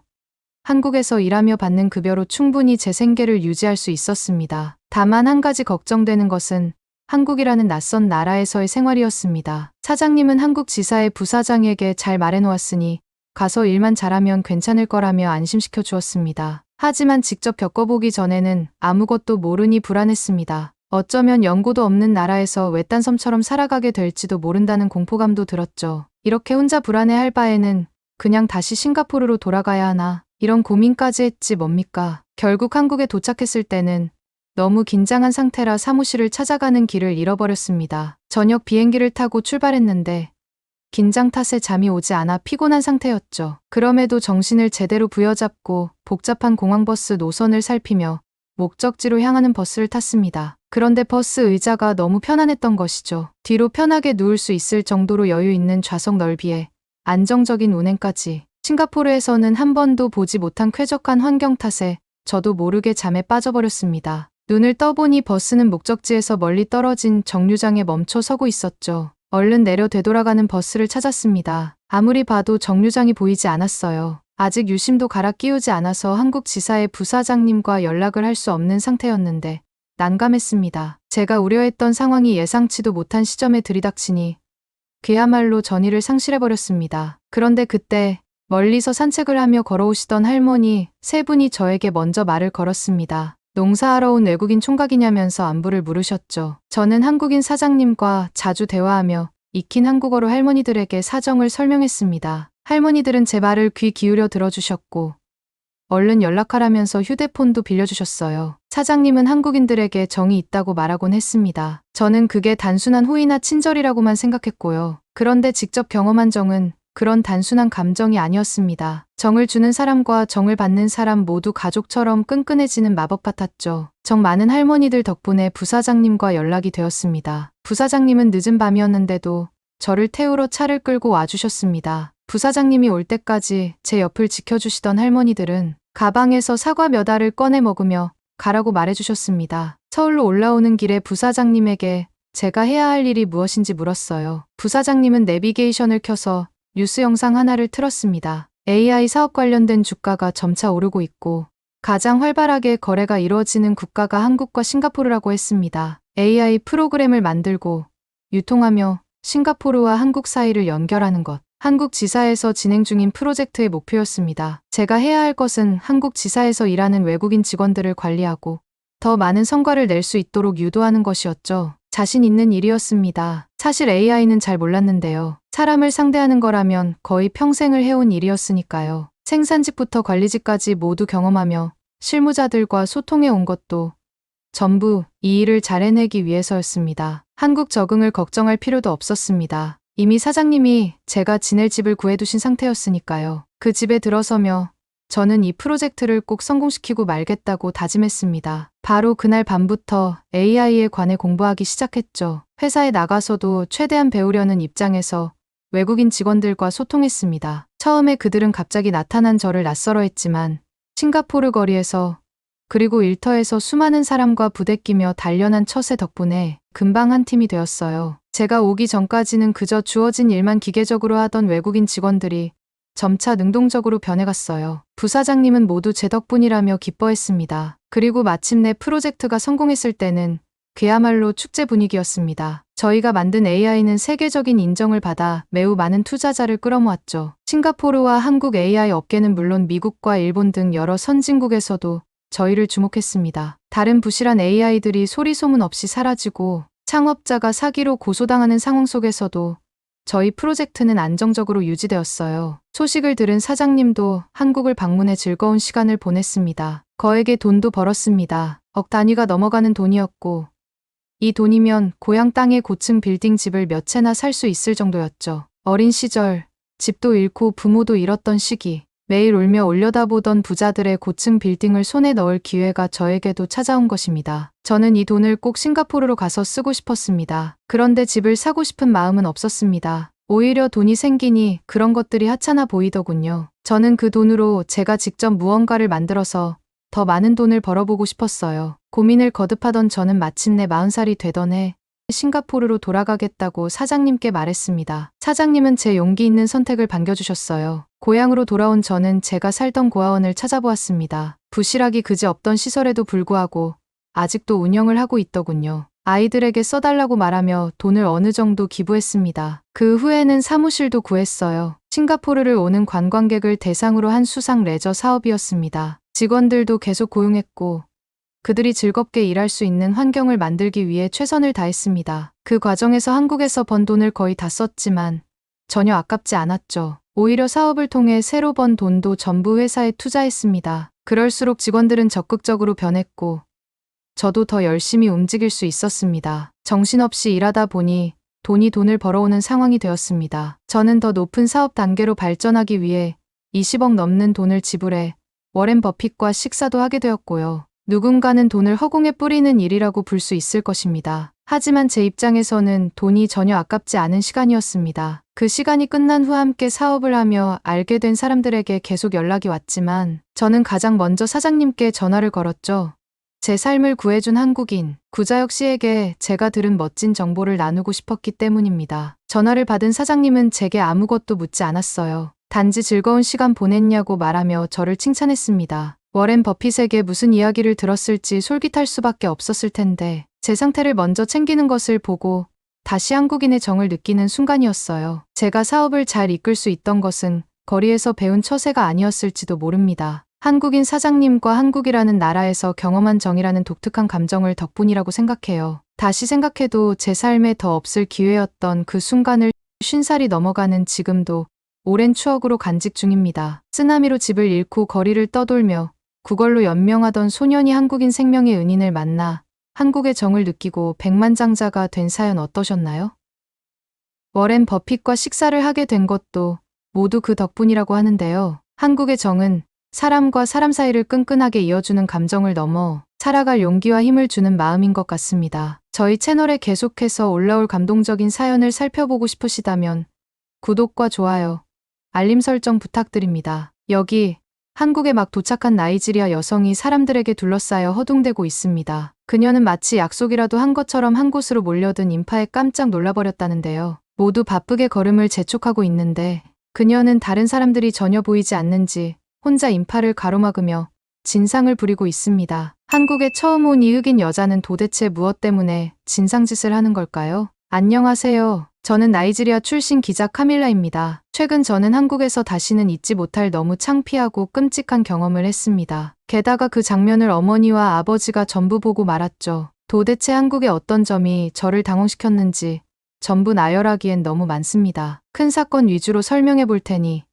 한국에서 일하며 받는 급여로 충분히 제 생계를 유지할 수 있었습니다. 다만 한 가지 걱정되는 것은 한국이라는 낯선 나라에서의 생활이었습니다. 사장님은 한국 지사의 부사장에게 잘 말해놓았으니 가서 일만 잘하면 괜찮을 거라며 안심시켜 주었습니다. 하지만 직접 겪어보기 전에는 아무것도 모르니 불안했습니다. 어쩌면 연고도 없는 나라에서 외딴 섬처럼 살아가게 될지도 모른다는 공포감도 들었죠. 이렇게 혼자 불안해할 바에는 그냥 다시 싱가포르로 돌아가야 하나 이런 고민까지 했지 뭡니까. 결국 한국에 도착했을 때는 너무 긴장한 상태라 사무실을 찾아가는 길을 잃어버렸습니다. 저녁 비행기를 타고 출발했는데 긴장 탓에 잠이 오지 않아 피곤한 상태였죠. 그럼에도 정신을 제대로 부여잡고 복잡한 공항버스 노선을 살피며 목적지로 향하는 버스를 탔습니다. 그런데 버스 의자가 너무 편안했던 것이죠. 뒤로 편하게 누울 수 있을 정도로 여유 있는 좌석 넓이에 안정적인 운행까지. 싱가포르에서는 한 번도 보지 못한 쾌적한 환경 탓에 저도 모르게 잠에 빠져버렸습니다. 눈을 떠보니 버스는 목적지에서 멀리 떨어진 정류장에 멈춰 서고 있었죠. 얼른 내려 되돌아가는 버스를 찾았습니다. 아무리 봐도 정류장이 보이지 않았어요. 아직 유심도 갈아 끼우지 않아서 한국 지사의 부사장님과 연락을 할 수 없는 상태였는데 난감했습니다. 제가 우려했던 상황이 예상치도 못한 시점에 들이닥치니 그야말로 전의를 상실해버렸습니다. 그런데 그때 멀리서 산책을 하며 걸어오시던 할머니 세 분이 저에게 먼저 말을 걸었습니다. 농사하러 온 외국인 총각이냐면서 안부를 물으셨죠. 저는 한국인 사장님과 자주 대화하며 익힌 한국어로 할머니들에게 사정을 설명했습니다. 할머니들은 제 말을 귀 기울여 들어주셨고 얼른 연락하라면서 휴대폰도 빌려주셨어요. 사장님은 한국인들에게 정이 있다고 말하곤 했습니다. 저는 그게 단순한 호의나 친절이라고만 생각했고요. 그런데 직접 경험한 정은 그런 단순한 감정이 아니었습니다. 정을 주는 사람과 정을 받는 사람 모두 가족처럼 끈끈해지는 마법 같았죠. 정 많은 할머니들 덕분에 부사장님과 연락이 되었습니다. 부사장님은 늦은 밤이었는데도 저를 태우러 차를 끌고 와주셨습니다. 부사장님이 올 때까지 제 옆을 지켜주시던 할머니들은 가방에서 사과 몇 알을 꺼내 먹으며 가라고 말해주셨습니다. 서울로 올라오는 길에 부사장님에게 제가 해야 할 일이 무엇인지 물었어요. 부사장님은 내비게이션을 켜서 뉴스 영상 하나를 틀었습니다. AI 사업 관련된 주가가 점차 오르고 있고 가장 활발하게 거래가 이루어지는 국가가 한국과 싱가포르라고 했습니다. AI 프로그램을 만들고 유통하며 싱가포르와 한국 사이를 연결하는 것. 한국 지사에서 진행 중인 프로젝트의 목표였습니다. 제가 해야 할 것은 한국 지사에서 일하는 외국인 직원들을 관리하고 더 많은 성과를 낼 수 있도록 유도하는 것이었죠. 자신 있는 일이었습니다. 사실 AI는 잘 몰랐는데요. 사람을 상대하는 거라면 거의 평생을 해온 일이었으니까요. 생산직부터 관리직까지 모두 경험하며 실무자들과 소통해 온 것도 전부 이 일을 잘 해내기 위해서였습니다. 한국 적응을 걱정할 필요도 없었습니다. 이미 사장님이 제가 지낼 집을 구해두신 상태였으니까요. 그 집에 들어서며 저는 이 프로젝트를 꼭 성공시키고 말겠다고 다짐했습니다. 바로 그날 밤부터 AI에 관해 공부하기 시작했죠. 회사에 나가서도 최대한 배우려는 입장에서 외국인 직원들과 소통했습니다. 처음에 그들은 갑자기 나타난 저를 낯설어했지만 싱가포르 거리에서 그리고 일터에서 수많은 사람과 부대끼며 단련한 처세 덕분에 금방 한 팀이 되었어요. 제가 오기 전까지는 그저 주어진 일만 기계적으로 하던 외국인 직원들이 점차 능동적으로 변해갔어요. 부사장님은 모두 제 덕분이라며 기뻐했습니다. 그리고 마침내 프로젝트가 성공했을 때는 그야말로 축제 분위기였습니다. 저희가 만든 AI는 세계적인 인정을 받아 매우 많은 투자자를 끌어모았죠. 싱가포르와 한국 AI 업계는 물론 미국과 일본 등 여러 선진국에서도 저희를 주목했습니다. 다른 부실한 AI들이 소리소문 없이 사라지고 창업자가 사기로 고소당하는 상황 속에서도 저희 프로젝트는 안정적으로 유지되었어요. 소식을 들은 사장님도 한국을 방문해 즐거운 시간을 보냈습니다. 거액의 돈도 벌었습니다. 억 단위가 넘어가는 돈이었고 이 돈이면 고향 땅에 고층 빌딩 집을 몇 채나 살 수 있을 정도였죠. 어린 시절 집도 잃고 부모도 잃었던 시기 매일 울며 올려다보던 부자들의 고층 빌딩을 손에 넣을 기회가 저에게도 찾아온 것입니다. 저는 이 돈을 꼭 싱가포르로 가서 쓰고 싶었습니다. 그런데 집을 사고 싶은 마음은 없었습니다. 오히려 돈이 생기니 그런 것들이 하찮아 보이더군요. 저는 그 돈으로 제가 직접 무언가를 만들어서 더 많은 돈을 벌어보고 싶었어요. 고민을 거듭하던 저는 마침내 40살이 되던 해 싱가포르로 돌아가겠다고 사장님께 말했습니다. 사장님은 제 용기 있는 선택을 반겨주셨어요. 고향으로 돌아온 저는 제가 살던 고아원을 찾아보았습니다. 부실하기 그지없던 시설에도 불구하고 아직도 운영을 하고 있더군요. 아이들에게 써달라고 말하며 돈을 어느 정도 기부했습니다. 그 후에는 사무실도 구했어요. 싱가포르를 오는 관광객을 대상으로 한 수상 레저 사업이었습니다. 직원들도 계속 고용했고 그들이 즐겁게 일할 수 있는 환경을 만들기 위해 최선을 다했습니다. 그 과정에서 한국에서 번 돈을 거의 다 썼지만 전혀 아깝지 않았죠. 오히려 사업을 통해 새로 번 돈도 전부 회사에 투자했습니다. 그럴수록 직원들은 적극적으로 변했고 저도 더 열심히 움직일 수 있었습니다. 정신없이 일하다 보니 돈이 돈을 벌어오는 상황이 되었습니다. 저는 더 높은 사업 단계로 발전하기 위해 20억 넘는 돈을 지불해 워렌 버핏과 식사도 하게 되었고요. 누군가는 돈을 허공에 뿌리는 일이라고 볼 수 있을 것입니다. 하지만 제 입장에서는 돈이 전혀 아깝지 않은 시간이었습니다. 그 시간이 끝난 후 함께 사업을 하며 알게 된 사람들에게 계속 연락이 왔지만 저는 가장 먼저 사장님께 전화를 걸었죠. 제 삶을 구해준 한국인, 구자혁 씨에게 제가 들은 멋진 정보를 나누고 싶었기 때문입니다. 전화를 받은 사장님은 제게 아무것도 묻지 않았어요. 단지 즐거운 시간 보냈냐고 말하며 저를 칭찬했습니다. 워렌 버핏에게 무슨 이야기를 들었을지 솔깃할 수밖에 없었을 텐데 제 상태를 먼저 챙기는 것을 보고 다시 한국인의 정을 느끼는 순간이었어요. 제가 사업을 잘 이끌 수 있던 것은 거리에서 배운 처세가 아니었을지도 모릅니다. 한국인 사장님과 한국이라는 나라에서 경험한 정이라는 독특한 감정을 덕분이라고 생각해요. 다시 생각해도 제 삶에 더 없을 기회였던 그 순간을 50살이 넘어가는 지금도 오랜 추억으로 간직 중입니다. 쓰나미로 집을 잃고 거리를 떠돌며 구걸로 연명하던 소년이 한국인 생명의 은인을 만나 한국의 정을 느끼고 백만장자가 된 사연 어떠셨나요? 워렌 버핏과 식사를 하게 된 것도 모두 그 덕분이라고 하는데요. 한국의 정은 사람과 사람 사이를 끈끈하게 이어주는 감정을 넘어 살아갈 용기와 힘을 주는 마음인 것 같습니다. 저희 채널에 계속해서 올라올 감동적인 사연을 살펴보고 싶으시다면 구독과 좋아요, 알림 설정 부탁드립니다. 여기 한국에 막 도착한 나이지리아 여성이 사람들에게 둘러싸여 허둥대고 있습니다. 그녀는 마치 약속이라도 한 것처럼 한 곳으로 몰려든 인파에 깜짝 놀라버렸다는데요. 모두 바쁘게 걸음을 재촉하고 있는데 그녀는 다른 사람들이 전혀 보이지 않는지 혼자 인파를 가로막으며 진상을 부리고 있습니다. 한국에 처음 온 이 흑인 여자는 도대체 무엇 때문에 진상짓을 하는 걸까요? 안녕하세요. 저는 나이지리아 출신 기자 카밀라입니다. 최근 저는 한국에서 다시는 잊지 못할 너무 창피하고 끔찍한 경험을 했습니다. 게다가 그 장면을 어머니와 아버지가 전부 보고 말았죠. 도대체 한국의 어떤 점이 저를 당황시켰는지 전부 나열하기엔 너무 많습니다. 큰 사건 위주로 설명해 볼 테니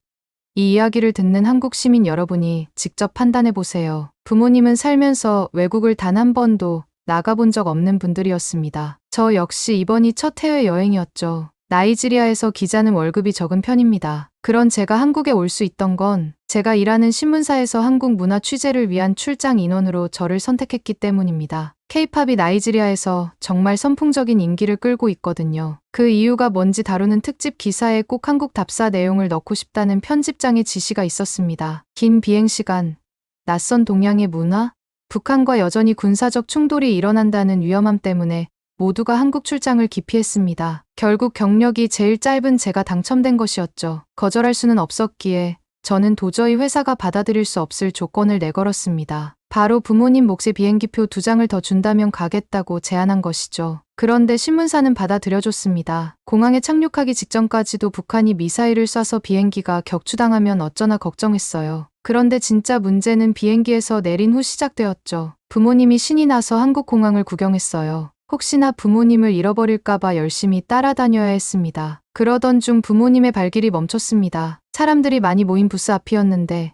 이 이야기를 듣는 한국 시민 여러분이 직접 판단해 보세요. 부모님은 살면서 외국을 단 한 번도 나가본 적 없는 분들이었습니다. 저 역시 이번이 첫 해외 여행이었죠. 나이지리아에서 기자는 월급이 적은 편입니다. 그런 제가 한국에 올 수 있던 건 제가 일하는 신문사에서 한국 문화 취재를 위한 출장 인원으로 저를 선택했기 때문입니다. K-팝이 나이지리아에서 정말 선풍적인 인기를 끌고 있거든요. 그 이유가 뭔지 다루는 특집 기사에 꼭 한국 답사 내용을 넣고 싶다는 편집장의 지시가 있었습니다. 긴 비행시간, 낯선 동양의 문화, 북한과 여전히 군사적 충돌이 일어난다는 위험함 때문에 모두가 한국 출장을 기피했습니다. 결국 경력이 제일 짧은 제가 당첨된 것이었죠. 거절할 수는 없었기에 저는 도저히 회사가 받아들일 수 없을 조건을 내걸었습니다. 바로 부모님 몫의 비행기표 2장을 더 준다면 가겠다고 제안한 것이죠. 그런데 신문사는 받아들여줬습니다. 공항에 착륙하기 직전까지도 북한이 미사일을 쏴서 비행기가 격추당하면 어쩌나 걱정했어요. 그런데 진짜 문제는 비행기에서 내린 후 시작되었죠. 부모님이 신이 나서 한국 공항을 구경했어요. 혹시나 부모님을 잃어버릴까봐 열심히 따라다녀야 했습니다. 그러던 중 부모님의 발길이 멈췄습니다. 사람들이 많이 모인 부스 앞이었는데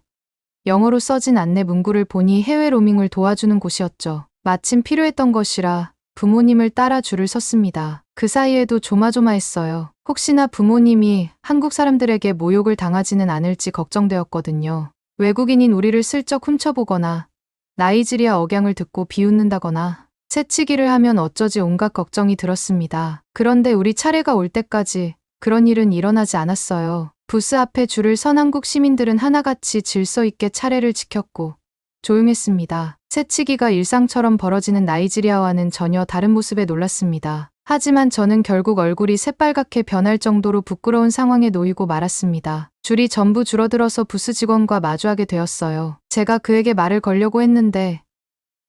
영어로 써진 안내 문구를 보니 해외 로밍을 도와주는 곳이었죠. 마침 필요했던 것이라 부모님을 따라 줄을 섰습니다. 그 사이에도 조마조마했어요. 혹시나 부모님이 한국 사람들에게 모욕을 당하지는 않을지 걱정되었거든요. 외국인인 우리를 슬쩍 훔쳐보거나 나이지리아 억양을 듣고 비웃는다거나 새치기를 하면 어쩌지 온갖 걱정이 들었습니다. 그런데 우리 차례가 올 때까지 그런 일은 일어나지 않았어요. 부스 앞에 줄을 선 한국 시민들은 하나같이 질서 있게 차례를 지켰고 조용했습니다. 새치기가 일상처럼 벌어지는 나이지리아와는 전혀 다른 모습에 놀랐습니다. 하지만 저는 결국 얼굴이 새빨갛게 변할 정도로 부끄러운 상황에 놓이고 말았습니다. 줄이 전부 줄어들어서 부스 직원과 마주하게 되었어요. 제가 그에게 말을 걸려고 했는데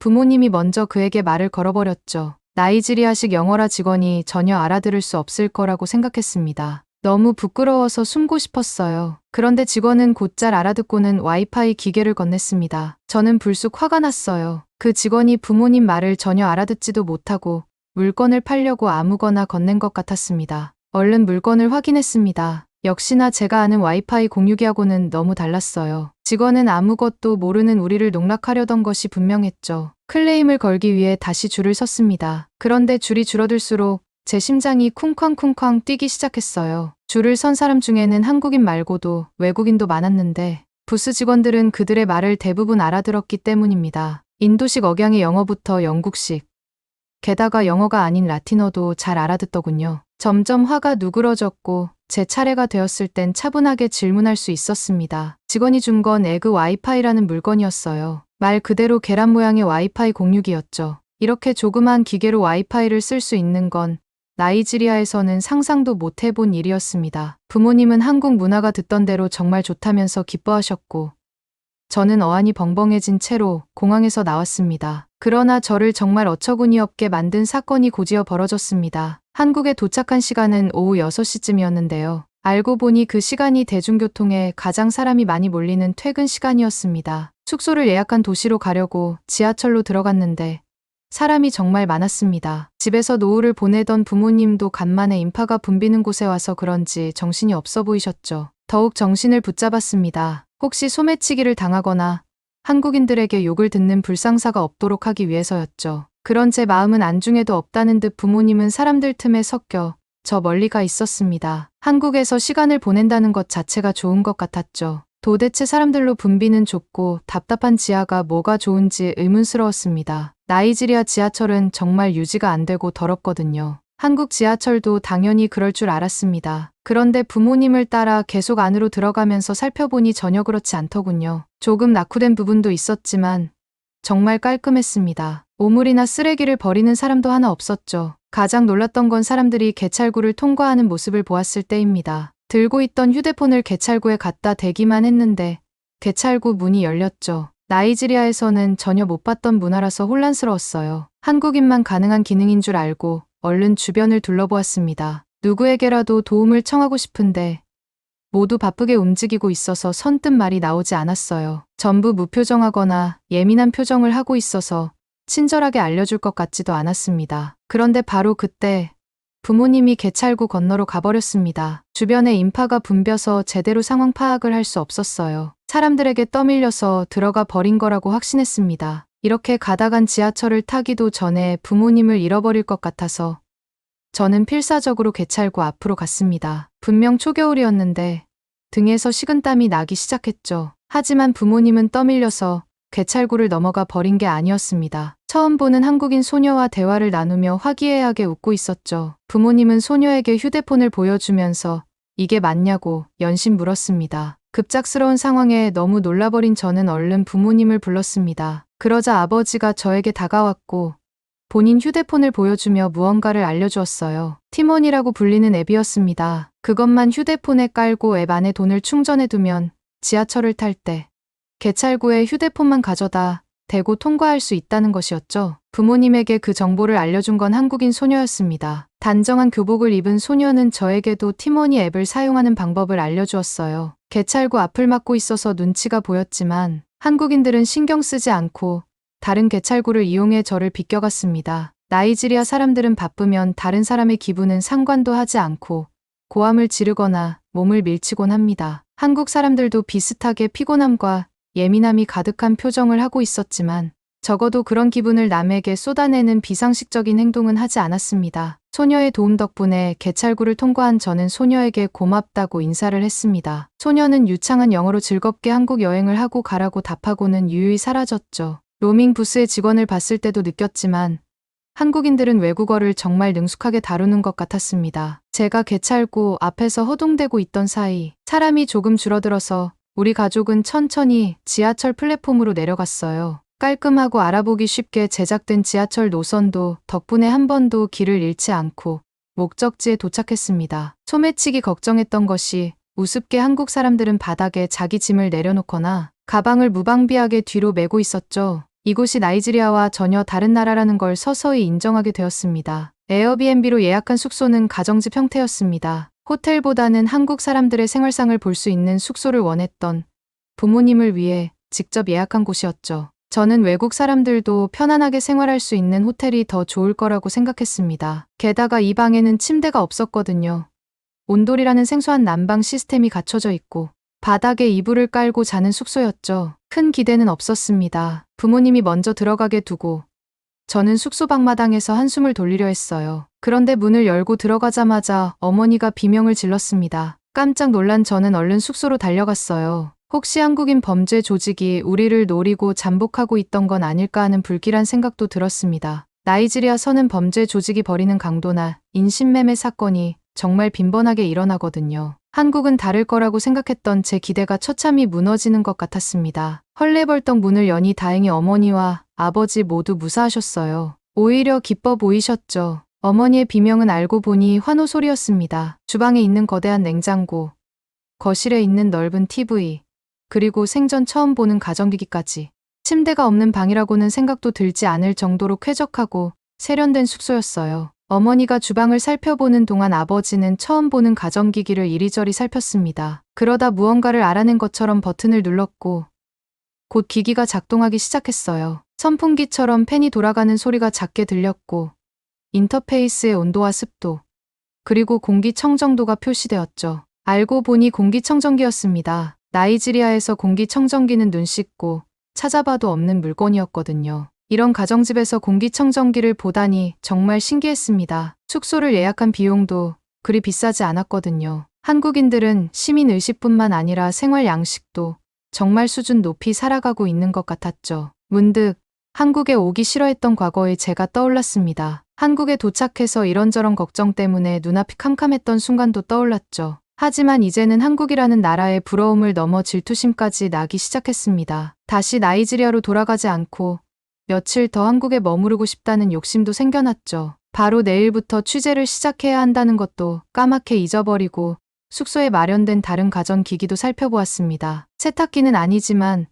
부모님이 먼저 그에게 말을 걸어버렸죠. 나이지리아식 영어라 직원이 전혀 알아들을 수 없을 거라고 생각했습니다. 너무 부끄러워서 숨고 싶었어요. 그런데 직원은 곧잘 알아듣고는 와이파이 기계를 건넸습니다. 저는 불쑥 화가 났어요. 그 직원이 부모님 말을 전혀 알아듣지도 못하고 물건을 팔려고 아무거나 건넨 것 같았습니다. 얼른 물건을 확인했습니다. 역시나 제가 아는 와이파이 공유기하고는 너무 달랐어요. 직원은 아무것도 모르는 우리를 농락하려던 것이 분명했죠. 클레임을 걸기 위해 다시 줄을 섰습니다. 그런데 줄이 줄어들수록 제 심장이 쿵쾅쿵쾅 뛰기 시작했어요. 줄을 선 사람 중에는 한국인 말고도 외국인도 많았는데 부스 직원들은 그들의 말을 대부분 알아들었기 때문입니다. 인도식 억양의 영어부터 영국식, 게다가 영어가 아닌 라틴어도 잘 알아듣더군요. 점점 화가 누그러졌고 제 차례가 되었을 땐 차분하게 질문할 수 있었습니다. 직원이 준 건 에그 와이파이라는 물건이었어요. 말 그대로 계란 모양의 와이파이 공유기였죠. 이렇게 조그만 기계로 와이파이를 쓸 수 있는 건 나이지리아에서는 상상도 못 해본 일이었습니다. 부모님은 한국 문화가 듣던 대로 정말 좋다면서 기뻐하셨고 저는 어안이 벙벙해진 채로 공항에서 나왔습니다. 그러나 저를 정말 어처구니 없게 만든 사건이 곧이어 벌어졌습니다. 한국에 도착한 시간은 오후 6시쯤이었는데요. 알고 보니 그 시간이 대중교통에 가장 사람이 많이 몰리는 퇴근 시간이었습니다. 숙소를 예약한 도시로 가려고 지하철로 들어갔는데 사람이 정말 많았습니다. 집에서 노후를 보내던 부모님도 간만에 인파가 붐비는 곳에 와서 그런지 정신이 없어 보이셨죠. 더욱 정신을 붙잡았습니다. 혹시 소매치기를 당하거나 한국인들에게 욕을 듣는 불상사가 없도록 하기 위해서였죠. 그런 제 마음은 안중에도 없다는 듯 부모님은 사람들 틈에 섞여 저 멀리 가 있었습니다. 한국에서 시간을 보낸다는 것 자체가 좋은 것 같았죠. 도대체 사람들로 붐비는 좁고 답답한 지하가 뭐가 좋은지 의문스러웠습니다. 나이지리아 지하철은 정말 유지가 안 되고 더럽거든요. 한국 지하철도 당연히 그럴 줄 알았습니다. 그런데 부모님을 따라 계속 안으로 들어가면서 살펴보니 전혀 그렇지 않더군요. 조금 낙후된 부분도 있었지만 정말 깔끔했습니다. 오물이나 쓰레기를 버리는 사람도 하나 없었죠. 가장 놀랐던 건 사람들이 개찰구를 통과하는 모습을 보았을 때입니다. 들고 있던 휴대폰을 개찰구에 갖다 대기만 했는데 개찰구 문이 열렸죠. 나이지리아에서는 전혀 못 봤던 문화라서 혼란스러웠어요. 한국인만 가능한 기능인 줄 알고 얼른 주변을 둘러보았습니다. 누구에게라도 도움을 청하고 싶은데 모두 바쁘게 움직이고 있어서 선뜻 말이 나오지 않았어요. 전부 무표정하거나 예민한 표정을 하고 있어서 친절하게 알려줄 것 같지도 않았습니다. 그런데 바로 그때 부모님이 개찰구 건너로 가버렸습니다. 주변에 인파가 붐벼서 제대로 상황 파악을 할 수 없었어요. 사람들에게 떠밀려서 들어가 버린 거라고 확신했습니다. 이렇게 가다간 지하철을 타기도 전에 부모님을 잃어버릴 것 같아서 저는 필사적으로 개찰구 앞으로 갔습니다. 분명 초겨울이었는데 등에서 식은땀이 나기 시작했죠. 하지만 부모님은 떠밀려서 개찰구를 넘어가 버린 게 아니었습니다. 처음 보는 한국인 소녀와 대화를 나누며 화기애애하게 웃고 있었죠. 부모님은 소녀에게 휴대폰을 보여주면서 이게 맞냐고 연신 물었습니다. 급작스러운 상황에 너무 놀라버린 저는 얼른 부모님을 불렀습니다. 그러자 아버지가 저에게 다가왔고 본인 휴대폰을 보여주며 무언가를 알려주었어요. 티몬이라고 불리는 앱이었습니다. 그것만 휴대폰에 깔고 앱 안에 돈을 충전해두면 지하철을 탈 때 개찰구에 휴대폰만 가져다 대고 통과할 수 있다는 것이었죠. 부모님에게 그 정보를 알려준 건 한국인 소녀였습니다. 단정한 교복을 입은 소녀는 저에게도 티모니 앱을 사용하는 방법을 알려주었어요. 개찰구 앞을 막고 있어서 눈치가 보였지만 한국인들은 신경 쓰지 않고 다른 개찰구를 이용해 저를 비껴갔습니다. 나이지리아 사람들은 바쁘면 다른 사람의 기분은 상관도 하지 않고 고함을 지르거나 몸을 밀치곤 합니다. 한국 사람들도 비슷하게 피곤함과 예민함이 가득한 표정을 하고 있었지만 적어도 그런 기분을 남에게 쏟아내는 비상식적인 행동은 하지 않았습니다. 소녀의 도움 덕분에 개찰구를 통과한 저는 소녀에게 고맙다고 인사를 했습니다. 소녀는 유창한 영어로 즐겁게 한국 여행을 하고 가라고 답하고는 유유히 사라졌죠. 로밍 부스의 직원을 봤을 때도 느꼈지만 한국인들은 외국어를 정말 능숙하게 다루는 것 같았습니다. 제가 개찰구 앞에서 허둥대고 있던 사이 사람이 조금 줄어들어서 우리 가족은 천천히 지하철 플랫폼으로 내려갔어요. 깔끔하고 알아보기 쉽게 제작된 지하철 노선도 덕분에 한 번도 길을 잃지 않고 목적지에 도착했습니다. 소매치기 걱정했던 것이 우습게 한국 사람들은 바닥에 자기 짐을 내려놓거나 가방을 무방비하게 뒤로 메고 있었죠. 이곳이 나이지리아와 전혀 다른 나라라는 걸 서서히 인정하게 되었습니다. 에어비앤비로 예약한 숙소는 가정집 형태였습니다. 호텔보다는 한국 사람들의 생활상을 볼 수 있는 숙소를 원했던 부모님을 위해 직접 예약한 곳이었죠. 저는 외국 사람들도 편안하게 생활할 수 있는 호텔이 더 좋을 거라고 생각했습니다. 게다가 이 방에는 침대가 없었거든요. 온돌이라는 생소한 난방 시스템이 갖춰져 있고 바닥에 이불을 깔고 자는 숙소였죠. 큰 기대는 없었습니다. 부모님이 먼저 들어가게 두고 저는 숙소 방마당에서 한숨을 돌리려 했어요. 그런데 문을 열고 들어가자마자 어머니가 비명을 질렀습니다. 깜짝 놀란 저는 얼른 숙소로 달려갔어요. 혹시 한국인 범죄 조직이 우리를 노리고 잠복하고 있던 건 아닐까 하는 불길한 생각도 들었습니다. 나이지리아서는 범죄 조직이 벌이는 강도나 인신매매 사건이 정말 빈번하게 일어나거든요. 한국은 다를 거라고 생각했던 제 기대가 처참히 무너지는 것 같았습니다. 헐레벌떡 문을 여니 다행히 어머니와 아버지 모두 무사하셨어요. 오히려 기뻐 보이셨죠. 어머니의 비명은 알고 보니 환호 소리였습니다. 주방에 있는 거대한 냉장고, 거실에 있는 넓은 TV, 그리고 생전 처음 보는 가전기기까지. 침대가 없는 방이라고는 생각도 들지 않을 정도로 쾌적하고 세련된 숙소였어요. 어머니가 주방을 살펴보는 동안 아버지는 처음 보는 가전기기를 이리저리 살폈습니다. 그러다 무언가를 알아낸 것처럼 버튼을 눌렀고 곧 기기가 작동하기 시작했어요. 선풍기처럼 팬이 돌아가는 소리가 작게 들렸고 인터페이스의 온도와 습도, 그리고 공기청정도가 표시되었죠. 알고 보니 공기청정기였습니다. 나이지리아에서 공기청정기는 눈 씻고 찾아봐도 없는 물건이었거든요. 이런 가정집에서 공기청정기를 보다니 정말 신기했습니다. 숙소를 예약한 비용도 그리 비싸지 않았거든요. 한국인들은 시민 의식뿐만 아니라 생활 양식도 정말 수준 높이 살아가고 있는 것 같았죠. 문득 한국에 오기 싫어했던 과거의 제가 떠올랐습니다. 한국에 도착해서 이런저런 걱정 때문에 눈앞이 캄캄했던 순간도 떠올랐죠. 하지만 이제는 한국이라는 나라의 부러움을 넘어 질투심까지 나기 시작했습니다. 다시 나이지리아로 돌아가지 않고 며칠 더 한국에 머무르고 싶다는 욕심도 생겨났죠. 바로 내일부터 취재를 시작해야 한다는 것도 까맣게 잊어버리고 숙소에 마련된 다른 가전기기도 살펴보았습니다. 세탁기는 아니지만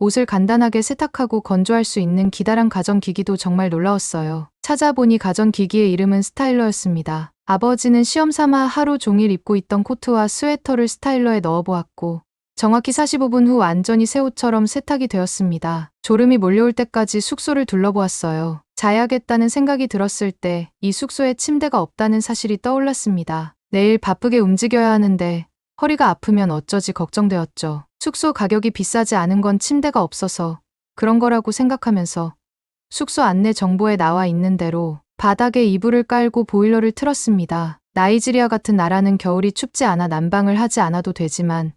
옷을 간단하게 세탁하고 건조할 수 있는 기다란 가전기기도 정말 놀라웠어요. 찾아보니 가전기기의 이름은 스타일러였습니다. 아버지는 시험 삼아 하루 종일 입고 있던 코트와 스웨터를 스타일러에 넣어보았고 정확히 45분 후 완전히 새 옷처럼 세탁이 되었습니다. 졸음이 몰려올 때까지 숙소를 둘러보았어요. 자야겠다는 생각이 들었을 때 이 숙소에 침대가 없다는 사실이 떠올랐습니다. 내일 바쁘게 움직여야 하는데 허리가 아프면 어쩌지 걱정되었죠. 숙소 가격이 비싸지 않은 건 침대가 없어서 그런 거라고 생각하면서 숙소 안내 정보에 나와 있는 대로 바닥에 이불을 깔고 보일러를 틀었습니다. 나이지리아 같은 나라는 겨울이 춥지 않아 난방을 하지 않아도 되지만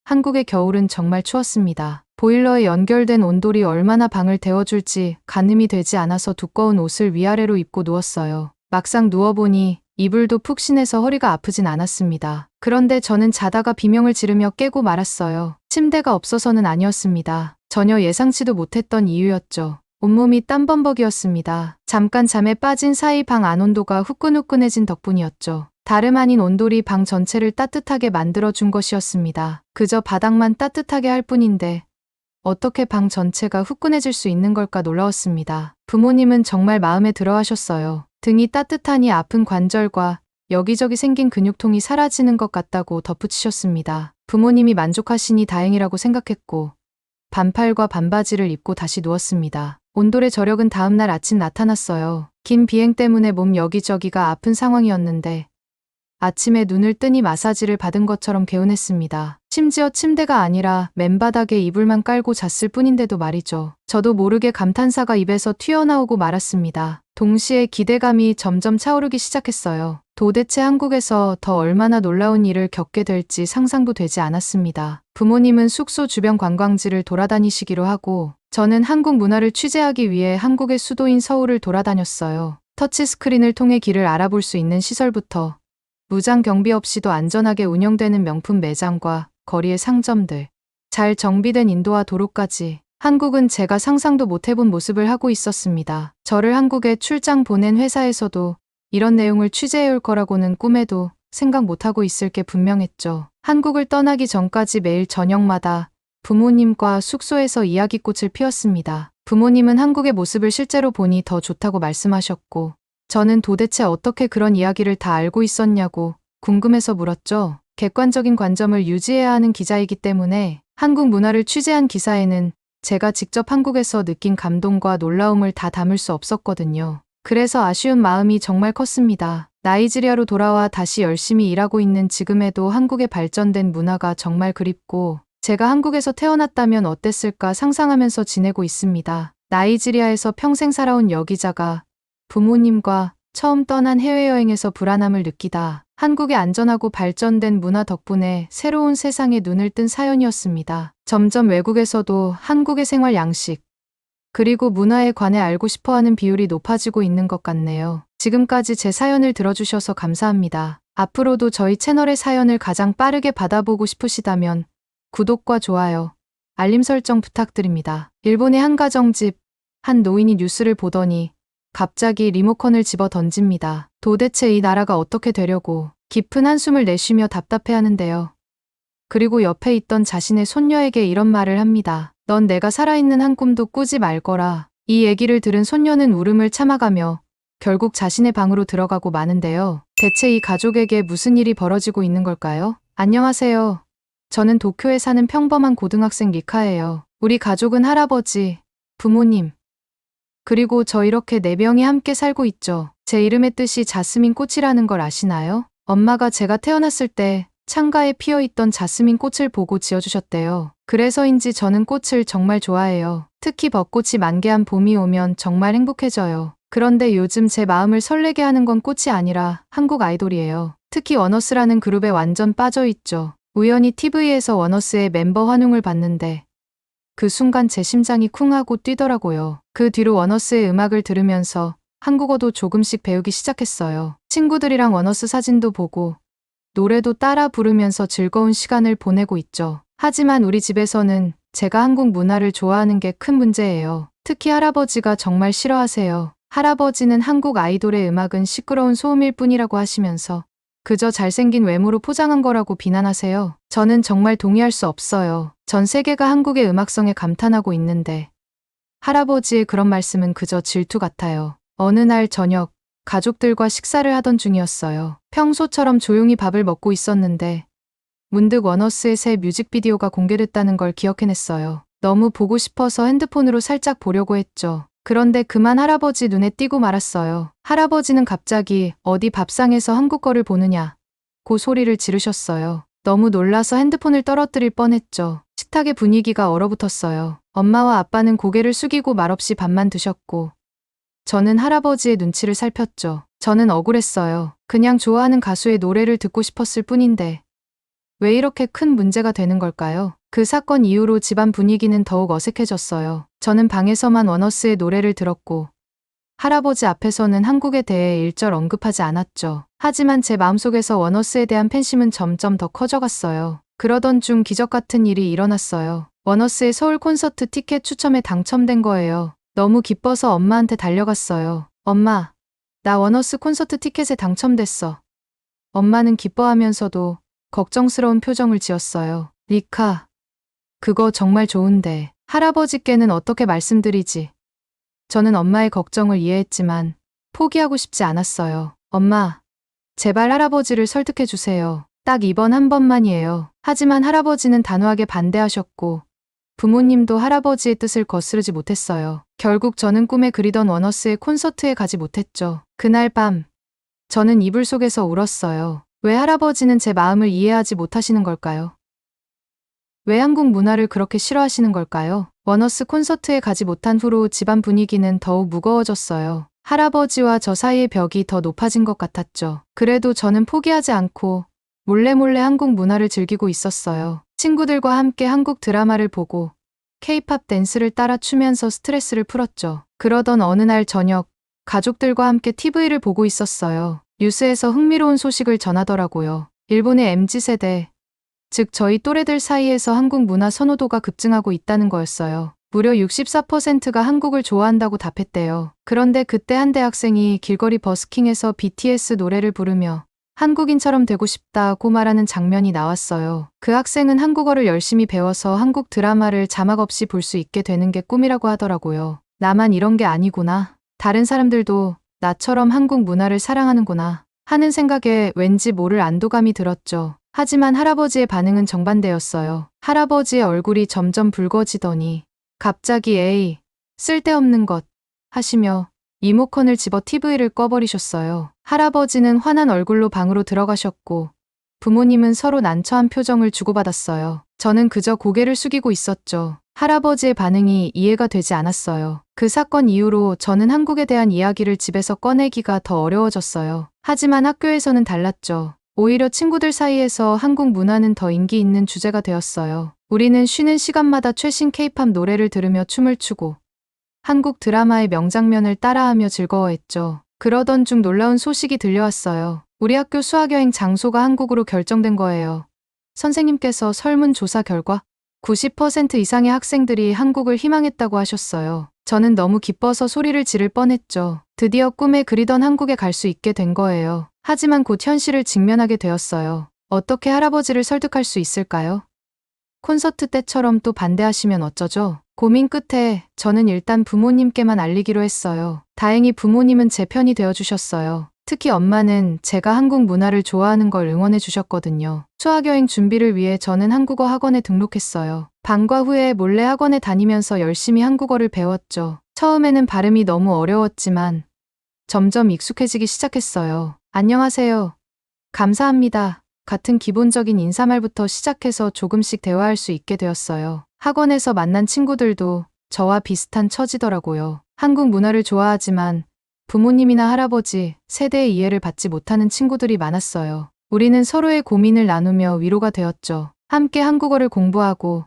한국의 겨울은 정말 추웠습니다. 보일러에 연결된 온돌이 얼마나 방을 데워줄지 가늠이 되지 않아서 두꺼운 옷을 위아래로 입고 누웠어요. 막상 누워보니 이불도 푹신해서 허리가 아프진 않았습니다. 그런데 저는 자다가 비명을 지르며 깨고 말았어요. 침대가 없어서는 아니었습니다. 전혀 예상치도 못했던 이유였죠. 온몸이 땀범벅이었습니다. 잠깐 잠에 빠진 사이 방 안 온도가 후끈후끈해진 덕분이었죠. 다름 아닌 온돌이 방 전체를 따뜻하게 만들어준 것이었습니다. 그저 바닥만 따뜻하게 할 뿐인데 어떻게 방 전체가 후끈해질 수 있는 걸까 놀라웠습니다. 부모님은 정말 마음에 들어 하셨어요. 등이 따뜻하니 아픈 관절과 여기저기 생긴 근육통이 사라지는 것 같다고 덧붙이셨습니다. 부모님이 만족하시니 다행이라고 생각했고 반팔과 반바지를 입고 다시 누웠습니다. 온돌의 저력은 다음날 아침 나타났어요. 긴 비행 때문에 몸 여기저기가 아픈 상황이었는데 아침에 눈을 뜨니 마사지를 받은 것처럼 개운했습니다. 심지어 침대가 아니라 맨바닥에 이불만 깔고 잤을 뿐인데도 말이죠. 저도 모르게 감탄사가 입에서 튀어나오고 말았습니다. 동시에 기대감이 점점 차오르기 시작했어요. 도대체 한국에서 더 얼마나 놀라운 일을 겪게 될지 상상도 되지 않았습니다. 부모님은 숙소 주변 관광지를 돌아다니시기로 하고 저는 한국 문화를 취재하기 위해 한국의 수도인 서울을 돌아다녔어요. 터치스크린을 통해 길을 알아볼 수 있는 시설부터 무장 경비 없이도 안전하게 운영되는 명품 매장과 거리의 상점들, 잘 정비된 인도와 도로까지 한국은 제가 상상도 못 해본 모습을 하고 있었습니다. 저를 한국에 출장 보낸 회사에서도 이런 내용을 취재해올 거라고는 꿈에도 생각 못하고 있을 게 분명했죠. 한국을 떠나기 전까지 매일 저녁마다 부모님과 숙소에서 이야기꽃을 피웠습니다. 부모님은 한국의 모습을 실제로 보니 더 좋다고 말씀하셨고 저는 도대체 어떻게 그런 이야기를 다 알고 있었냐고 궁금해서 물었죠. 객관적인 관점을 유지해야 하는 기자이기 때문에 한국 문화를 취재한 기사에는 제가 직접 한국에서 느낀 감동과 놀라움을 다 담을 수 없었거든요. 그래서 아쉬운 마음이 정말 컸습니다. 나이지리아로 돌아와 다시 열심히 일하고 있는 지금에도 한국의 발전된 문화가 정말 그립고 제가 한국에서 태어났다면 어땠을까 상상하면서 지내고 있습니다. 나이지리아에서 평생 살아온 여기자가 부모님과 처음 떠난 해외여행에서 불안함을 느끼다 한국의 안전하고 발전된 문화 덕분에 새로운 세상에 눈을 뜬 사연이었습니다. 점점 외국에서도 한국의 생활 양식, 그리고 문화에 관해 알고 싶어하는 비율이 높아지고 있는 것 같네요. 지금까지 제 사연을 들어주셔서 감사합니다. 앞으로도 저희 채널의 사연을 가장 빠르게 받아보고 싶으시다면 구독과 좋아요, 알림 설정 부탁드립니다. 일본의 한 가정집, 한 노인이 뉴스를 보더니 갑자기 리모컨을 집어 던집니다. 도대체 이 나라가 어떻게 되려고 깊은 한숨을 내쉬며 답답해하는데요. 그리고 옆에 있던 자신의 손녀에게 이런 말을 합니다. 넌 내가 살아있는 한 꿈도 꾸지 말거라. 이 얘기를 들은 손녀는 울음을 참아가며 결국 자신의 방으로 들어가고 마는데요. 대체 이 가족에게 무슨 일이 벌어지고 있는 걸까요? 안녕하세요. 저는 도쿄에 사는 평범한 고등학생 리카예요. 우리 가족은 할아버지, 부모님, 그리고 저 이렇게 4명이 함께 살고 있죠. 제 이름의 뜻이 자스민 꽃이라는 걸 아시나요? 엄마가 제가 태어났을 때 창가에 피어있던 자스민 꽃을 보고 지어주셨대요. 그래서인지 저는 꽃을 정말 좋아해요. 특히 벚꽃이 만개한 봄이 오면 정말 행복해져요. 그런데 요즘 제 마음을 설레게 하는 건 꽃이 아니라 한국 아이돌이에요. 특히 원어스라는 그룹에 완전 빠져있죠. 우연히 TV에서 원어스의 멤버 환웅을 봤는데 그 순간 제 심장이 쿵하고 뛰더라고요. 그 뒤로 원어스의 음악을 들으면서 한국어도 조금씩 배우기 시작했어요. 친구들이랑 원어스 사진도 보고 노래도 따라 부르면서 즐거운 시간을 보내고 있죠. 하지만 우리 집에서는 제가 한국 문화를 좋아하는 게 큰 문제예요. 특히 할아버지가 정말 싫어하세요. 할아버지는 한국 아이돌의 음악은 시끄러운 소음일 뿐이라고 하시면서 그저 잘생긴 외모로 포장한 거라고 비난하세요. 저는 정말 동의할 수 없어요. 전 세계가 한국의 음악성에 감탄하고 있는데 할아버지의 그런 말씀은 그저 질투 같아요. 어느 날 저녁 가족들과 식사를 하던 중이었어요. 평소처럼 조용히 밥을 먹고 있었는데 문득 원어스의 새 뮤직비디오가 공개됐다는 걸 기억해냈어요. 너무 보고 싶어서 핸드폰으로 살짝 보려고 했죠. 그런데 그만 할아버지 눈에 띄고 말았어요. 할아버지는 갑자기 어디 밥상에서 한국 거를 보느냐 고 소리를 지르셨어요. 너무 놀라서 핸드폰을 떨어뜨릴 뻔했죠. 식탁의 분위기가 얼어붙었어요. 엄마와 아빠는 고개를 숙이고 말없이 밥만 드셨고 저는 할아버지의 눈치를 살폈죠. 저는 억울했어요. 그냥 좋아하는 가수의 노래를 듣고 싶었을 뿐인데 왜 이렇게 큰 문제가 되는 걸까요? 그 사건 이후로 집안 분위기는 더욱 어색해졌어요. 저는 방에서만 원어스의 노래를 들었고 할아버지 앞에서는 한국에 대해 일절 언급하지 않았죠. 하지만 제 마음속에서 원어스에 대한 팬심은 점점 더 커져갔어요. 그러던 중 기적 같은 일이 일어났어요. 원어스의 서울 콘서트 티켓 추첨에 당첨된 거예요. 너무 기뻐서 엄마한테 달려갔어요. 엄마, 나 원어스 콘서트 티켓에 당첨됐어. 엄마는 기뻐하면서도 걱정스러운 표정을 지었어요. 리카, 그거 정말 좋은데 할아버지께는 어떻게 말씀드리지? 저는 엄마의 걱정을 이해했지만 포기하고 싶지 않았어요. 엄마, 제발 할아버지를 설득해 주세요. 딱 이번 한 번만이에요. 하지만 할아버지는 단호하게 반대하셨고 부모님도 할아버지의 뜻을 거스르지 못했어요. 결국 저는 꿈에 그리던 원어스의 콘서트에 가지 못했죠. 그날 밤 저는 이불 속에서 울었어요. 왜 할아버지는 제 마음을 이해하지 못하시는 걸까요? 왜 한국 문화를 그렇게 싫어하시는 걸까요? 원어스 콘서트에 가지 못한 후로 집안 분위기는 더욱 무거워졌어요. 할아버지와 저 사이의 벽이 더 높아진 것 같았죠. 그래도 저는 포기하지 않고 몰래 한국 문화를 즐기고 있었어요. 친구들과 함께 한국 드라마를 보고 K-팝 댄스를 따라 추면서 스트레스를 풀었죠. 그러던 어느 날 저녁 가족들과 함께 TV를 보고 있었어요. 뉴스에서 흥미로운 소식을 전하더라고요. 일본의 MZ세대, 즉 저희 또래들 사이에서 한국 문화 선호도가 급증하고 있다는 거였어요. 무려 64%가 한국을 좋아한다고 답했대요. 그런데 그때 한 대학생이 길거리 버스킹에서 BTS 노래를 부르며 한국인처럼 되고 싶다고 말하는 장면이 나왔어요. 그 학생은 한국어를 열심히 배워서 한국 드라마를 자막 없이 볼 수 있게 되는 게 꿈이라고 하더라고요. 나만 이런 게 아니구나. 다른 사람들도 나처럼 한국 문화를 사랑하는구나 하는 생각에 왠지 모를 안도감이 들었죠. 하지만 할아버지의 반응은 정반대였어요. 할아버지의 얼굴이 점점 붉어지더니 갑자기 에이, 쓸데없는 것 하시며 리모컨을 집어 TV를 꺼버리셨어요. 할아버지는 화난 얼굴로 방으로 들어가셨고 부모님은 서로 난처한 표정을 주고받았어요. 저는 그저 고개를 숙이고 있었죠. 할아버지의 반응이 이해가 되지 않았어요. 그 사건 이후로 저는 한국에 대한 이야기를 집에서 꺼내기가 더 어려워졌어요. 하지만 학교에서는 달랐죠. 오히려 친구들 사이에서 한국 문화는 더 인기 있는 주제가 되었어요. 우리는 쉬는 시간마다 최신 K-팝 노래를 들으며 춤을 추고 한국 드라마의 명장면을 따라하며 즐거워했죠. 그러던 중 놀라운 소식이 들려왔어요. 우리 학교 수학여행 장소가 한국으로 결정된 거예요. 선생님께서 설문조사 결과 90% 이상의 학생들이 한국을 희망했다고 하셨어요. 저는 너무 기뻐서 소리를 지를 뻔했죠. 드디어 꿈에 그리던 한국에 갈 수 있게 된 거예요. 하지만 곧 현실을 직면하게 되었어요. 어떻게 할아버지를 설득할 수 있을까요? 콘서트 때처럼 또 반대하시면 어쩌죠? 고민 끝에 저는 일단 부모님께만 알리기로 했어요. 다행히 부모님은 제 편이 되어주셨어요. 특히 엄마는 제가 한국 문화를 좋아하는 걸 응원해 주셨거든요. 수학여행 준비를 위해 저는 한국어 학원에 등록했어요. 방과 후에 몰래 학원에 다니면서 열심히 한국어를 배웠죠. 처음에는 발음이 너무 어려웠지만 점점 익숙해지기 시작했어요. 안녕하세요. 감사합니다. 같은 기본적인 인사말부터 시작해서 조금씩 대화할 수 있게 되었어요. 학원에서 만난 친구들도 저와 비슷한 처지더라고요. 한국 문화를 좋아하지만 부모님이나 할아버지 세대의 이해를 받지 못하는 친구들이 많았어요. 우리는 서로의 고민을 나누며 위로가 되었죠. 함께 한국어를 공부하고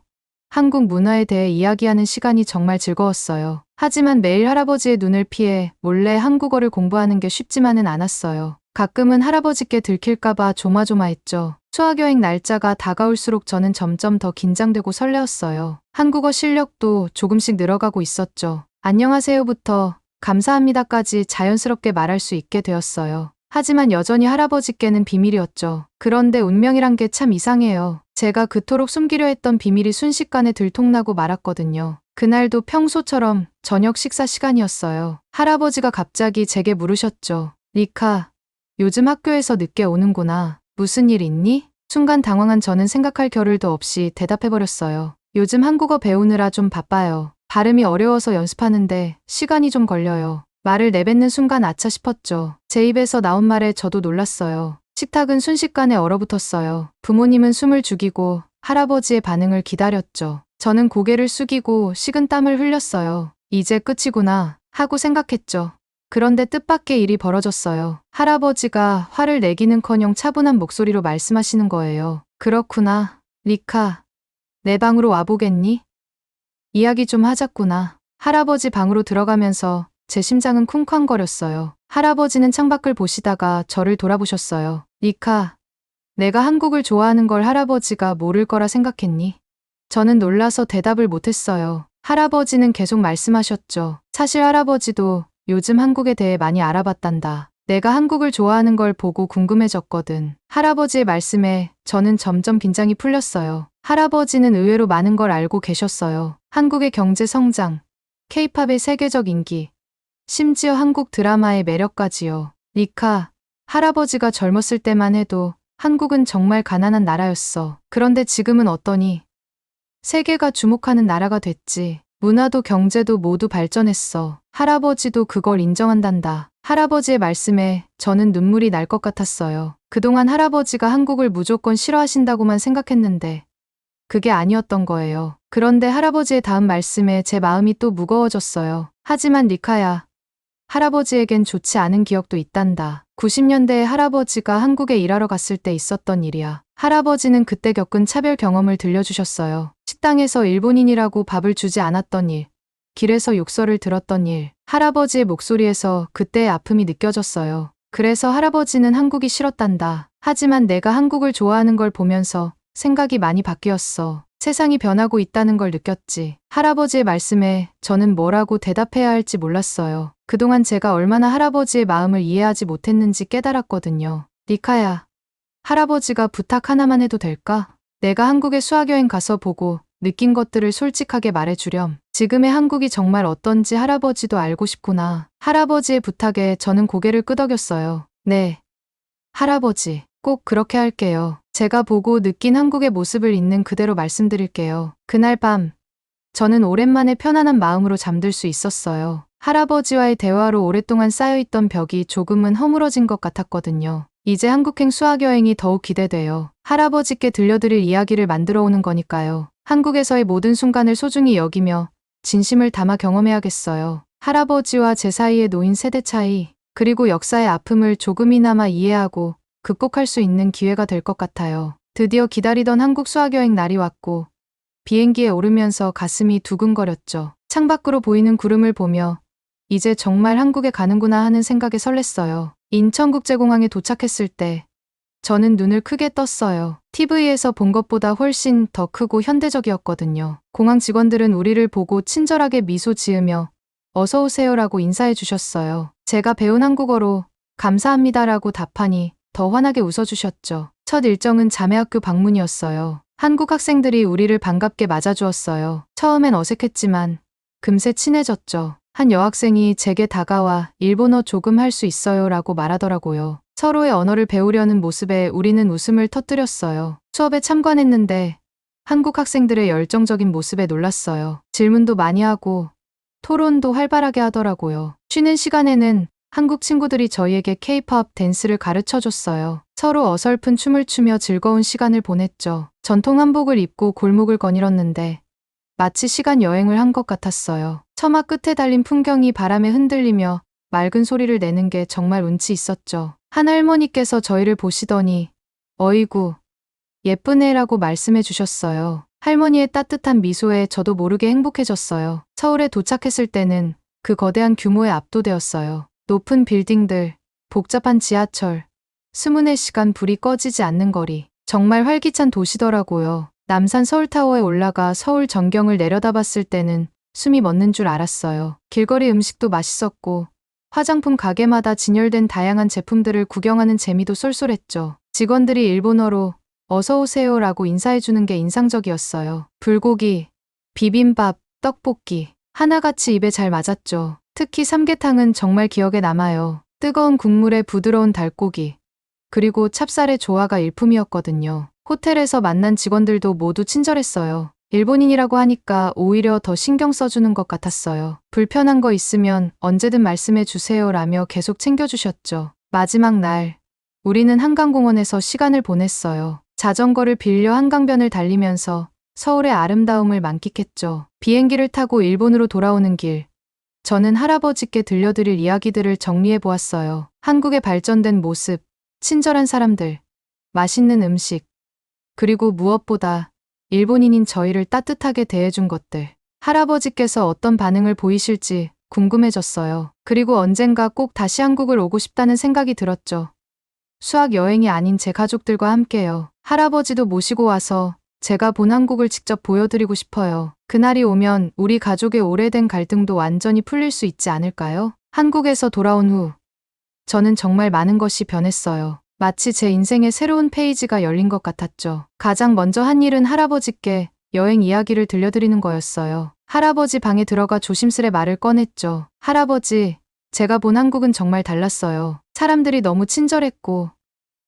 한국 문화에 대해 이야기하는 시간이 정말 즐거웠어요. 하지만 매일 할아버지의 눈을 피해 몰래 한국어를 공부하는 게 쉽지만은 않았어요. 가끔은 할아버지께 들킬까봐 조마조마했죠. 수학여행 날짜가 다가올수록 저는 점점 더 긴장되고 설레었어요. 한국어 실력도 조금씩 늘어가고 있었죠. 안녕하세요부터 감사합니다까지 자연스럽게 말할 수 있게 되었어요. 하지만 여전히 할아버지께는 비밀이었죠. 그런데 운명이란 게 참 이상해요. 제가 그토록 숨기려 했던 비밀이 순식간에 들통나고 말았거든요. 그날도 평소처럼 저녁 식사 시간이었어요. 할아버지가 갑자기 제게 물으셨죠. 리카, 요즘 학교에서 늦게 오는구나. 무슨 일 있니? 순간 당황한 저는 생각할 겨를도 없이 대답해버렸어요. 요즘 한국어 배우느라 좀 바빠요. 발음이 어려워서 연습하는데 시간이 좀 걸려요. 말을 내뱉는 순간 아차 싶었죠. 제 입에서 나온 말에 저도 놀랐어요. 식탁은 순식간에 얼어붙었어요. 부모님은 숨을 죽이고 할아버지의 반응을 기다렸죠. 저는 고개를 숙이고 식은 땀을 흘렸어요. 이제 끝이구나 하고 생각했죠. 그런데 뜻밖의 일이 벌어졌어요. 할아버지가 화를 내기는커녕 차분한 목소리로 말씀하시는 거예요. 그렇구나. 리카, 내 방으로 와보겠니? 이야기 좀 하자꾸나. 할아버지 방으로 들어가면서 제 심장은 쿵쾅거렸어요. 할아버지는 창밖을 보시다가 저를 돌아보셨어요. 리카, 내가 한국을 좋아하는 걸 할아버지가 모를 거라 생각했니? 저는 놀라서 대답을 못했어요. 할아버지는 계속 말씀하셨죠. 사실 할아버지도 요즘 한국에 대해 많이 알아봤단다. 내가 한국을 좋아하는 걸 보고 궁금해졌거든. 할아버지의 말씀에 저는 점점 긴장이 풀렸어요. 할아버지는 의외로 많은 걸 알고 계셨어요. 한국의 경제 성장, K-팝의 세계적 인기, 심지어 한국 드라마의 매력까지요. 리카, 할아버지가 젊었을 때만 해도 한국은 정말 가난한 나라였어. 그런데 지금은 어떠니? 세계가 주목하는 나라가 됐지. 문화도 경제도 모두 발전했어. 할아버지도 그걸 인정한단다. 할아버지의 말씀에 저는 눈물이 날 것 같았어요. 그동안 할아버지가 한국을 무조건 싫어하신다고만 생각했는데 그게 아니었던 거예요. 그런데 할아버지의 다음 말씀에 제 마음이 또 무거워졌어요. 하지만 리카야, 할아버지에겐 좋지 않은 기억도 있단다. 90년대에 할아버지가 한국에 일하러 갔을 때 있었던 일이야. 할아버지는 그때 겪은 차별 경험을 들려주셨어요. 식당에서 일본인이라고 밥을 주지 않았던 일, 길에서 욕설을 들었던 일, 할아버지의 목소리에서 그때의 아픔이 느껴졌어요. 그래서 할아버지는 한국이 싫었단다. 하지만 내가 한국을 좋아하는 걸 보면서 생각이 많이 바뀌었어. 세상이 변하고 있다는 걸 느꼈지. 할아버지의 말씀에 저는 뭐라고 대답해야 할지 몰랐어요. 그동안 제가 얼마나 할아버지의 마음을 이해하지 못했는지 깨달았거든요. 리카야, 할아버지가 부탁 하나만 해도 될까? 내가 한국에 수학여행 가서 보고 느낀 것들을 솔직하게 말해주렴. 지금의 한국이 정말 어떤지 할아버지도 알고 싶구나. 할아버지의 부탁에 저는 고개를 끄덕였어요. 네, 할아버지, 꼭 그렇게 할게요. 제가 보고 느낀 한국의 모습을 있는 그대로 말씀드릴게요. 그날 밤, 저는 오랜만에 편안한 마음으로 잠들 수 있었어요. 할아버지와의 대화로 오랫동안 쌓여있던 벽이 조금은 허물어진 것 같았거든요. 이제 한국행 수학여행이 더욱 기대돼요. 할아버지께 들려드릴 이야기를 만들어 오는 거니까요. 한국에서의 모든 순간을 소중히 여기며 진심을 담아 경험해야겠어요. 할아버지와 제 사이에 놓인 세대 차이, 그리고 역사의 아픔을 조금이나마 이해하고 극복할 수 있는 기회가 될 것 같아요. 드디어 기다리던 한국 수학여행 날이 왔고 비행기에 오르면서 가슴이 두근거렸죠. 창밖으로 보이는 구름을 보며 이제 정말 한국에 가는구나 하는 생각에 설렜어요. 인천국제공항에 도착했을 때 저는 눈을 크게 떴어요. TV에서 본 것보다 훨씬 더 크고 현대적이었거든요. 공항 직원들은 우리를 보고 친절하게 미소 지으며 어서 오세요라고 인사해 주셨어요. 제가 배운 한국어로 감사합니다라고 답하니 더 환하게 웃어주셨죠. 첫 일정은 자매학교 방문이었어요. 한국 학생들이 우리를 반갑게 맞아주었어요. 처음엔 어색했지만 금세 친해졌죠. 한 여학생이 제게 다가와 일본어 조금 할 수 있어요 라고 말하더라고요. 서로의 언어를 배우려는 모습에 우리는 웃음을 터뜨렸어요. 수업에 참관했는데 한국 학생들의 열정적인 모습에 놀랐어요. 질문도 많이 하고 토론도 활발하게 하더라고요. 쉬는 시간에는 한국 친구들이 저희에게 K-팝 댄스를 가르쳐줬어요. 서로 어설픈 춤을 추며 즐거운 시간을 보냈죠. 전통 한복을 입고 골목을 거닐었는데 마치 시간 여행을 한 것 같았어요. 처마 끝에 달린 풍경이 바람에 흔들리며 맑은 소리를 내는 게 정말 운치 있었죠. 한 할머니께서 저희를 보시더니 어이구, 예쁜 애라고 말씀해 주셨어요. 할머니의 따뜻한 미소에 저도 모르게 행복해졌어요. 서울에 도착했을 때는 그 거대한 규모에 압도되었어요. 높은 빌딩들, 복잡한 지하철, 24시간 불이 꺼지지 않는 거리. 정말 활기찬 도시더라고요. 남산 서울타워에 올라가 서울 전경을 내려다봤을 때는 숨이 멎는 줄 알았어요. 길거리 음식도 맛있었고 화장품 가게마다 진열된 다양한 제품들을 구경하는 재미도 쏠쏠했죠. 직원들이 일본어로 어서 오세요라고 인사해주는 게 인상적이었어요. 불고기, 비빔밥, 떡볶이. 하나같이 입에 잘 맞았죠. 특히 삼계탕은 정말 기억에 남아요. 뜨거운 국물에 부드러운 닭고기. 그리고 찹쌀의 조화가 일품이었거든요. 호텔에서 만난 직원들도 모두 친절했어요. 일본인이라고 하니까 오히려 더 신경 써주는 것 같았어요. 불편한 거 있으면 언제든 말씀해 주세요라며 계속 챙겨주셨죠. 마지막 날, 우리는 한강공원에서 시간을 보냈어요. 자전거를 빌려 한강변을 달리면서 서울의 아름다움을 만끽했죠. 비행기를 타고 일본으로 돌아오는 길, 저는 할아버지께 들려드릴 이야기들을 정리해 보았어요. 한국의 발전된 모습, 친절한 사람들, 맛있는 음식, 그리고 무엇보다 일본인인 저희를 따뜻하게 대해준 것들. 할아버지께서 어떤 반응을 보이실지 궁금해졌어요. 그리고 언젠가 꼭 다시 한국을 오고 싶다는 생각이 들었죠. 수학 여행이 아닌 제 가족들과 함께요. 할아버지도 모시고 와서 제가 본 한국을 직접 보여드리고 싶어요. 그날이 오면 우리 가족의 오래된 갈등도 완전히 풀릴 수 있지 않을까요? 한국에서 돌아온 후 저는 정말 많은 것이 변했어요. 마치 제 인생의 새로운 페이지가 열린 것 같았죠. 가장 먼저 한 일은 할아버지께 여행 이야기를 들려드리는 거였어요. 할아버지 방에 들어가 조심스레 말을 꺼냈죠. 할아버지, 제가 본 한국은 정말 달랐어요. 사람들이 너무 친절했고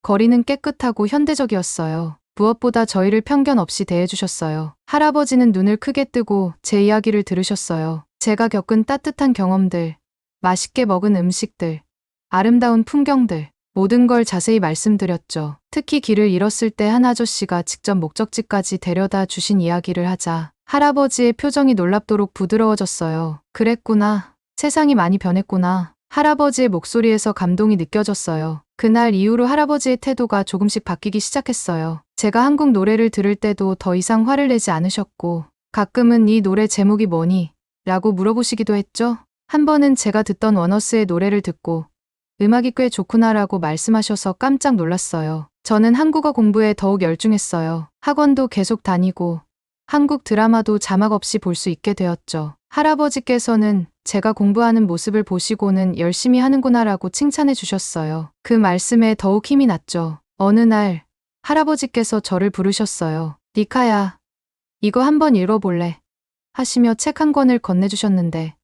거리는 깨끗하고 현대적이었어요. 무엇보다 저희를 편견 없이 대해주셨어요. 할아버지는 눈을 크게 뜨고 제 이야기를 들으셨어요. 제가 겪은 따뜻한 경험들, 맛있게 먹은 음식들, 아름다운 풍경들, 모든 걸 자세히 말씀드렸죠. 특히 길을 잃었을 때 한 아저씨가 직접 목적지까지 데려다 주신 이야기를 하자 할아버지의 표정이 놀랍도록 부드러워졌어요. 그랬구나. 세상이 많이 변했구나. 할아버지의 목소리에서 감동이 느껴졌어요. 그날 이후로 할아버지의 태도가 조금씩 바뀌기 시작했어요. 제가 한국 노래를 들을 때도 더 이상 화를 내지 않으셨고 가끔은 이 노래 제목이 뭐니? 라고 물어보시기도 했죠. 한 번은 제가 듣던 원어스의 노래를 듣고 음악이 꽤 좋구나라고 말씀하셔서 깜짝 놀랐어요. 저는 한국어 공부에 더욱 열중했어요. 학원도 계속 다니고 한국 드라마도 자막 없이 볼 수 있게 되었죠. 할아버지께서는 제가 공부하는 모습을 보시고는 열심히 하는구나라고 칭찬해 주셨어요. 그 말씀에 더욱 힘이 났죠. 어느 날 할아버지께서 저를 부르셨어요. 니카야, 이거 한번 읽어볼래? 하시며 책 한 권을 건네주셨는데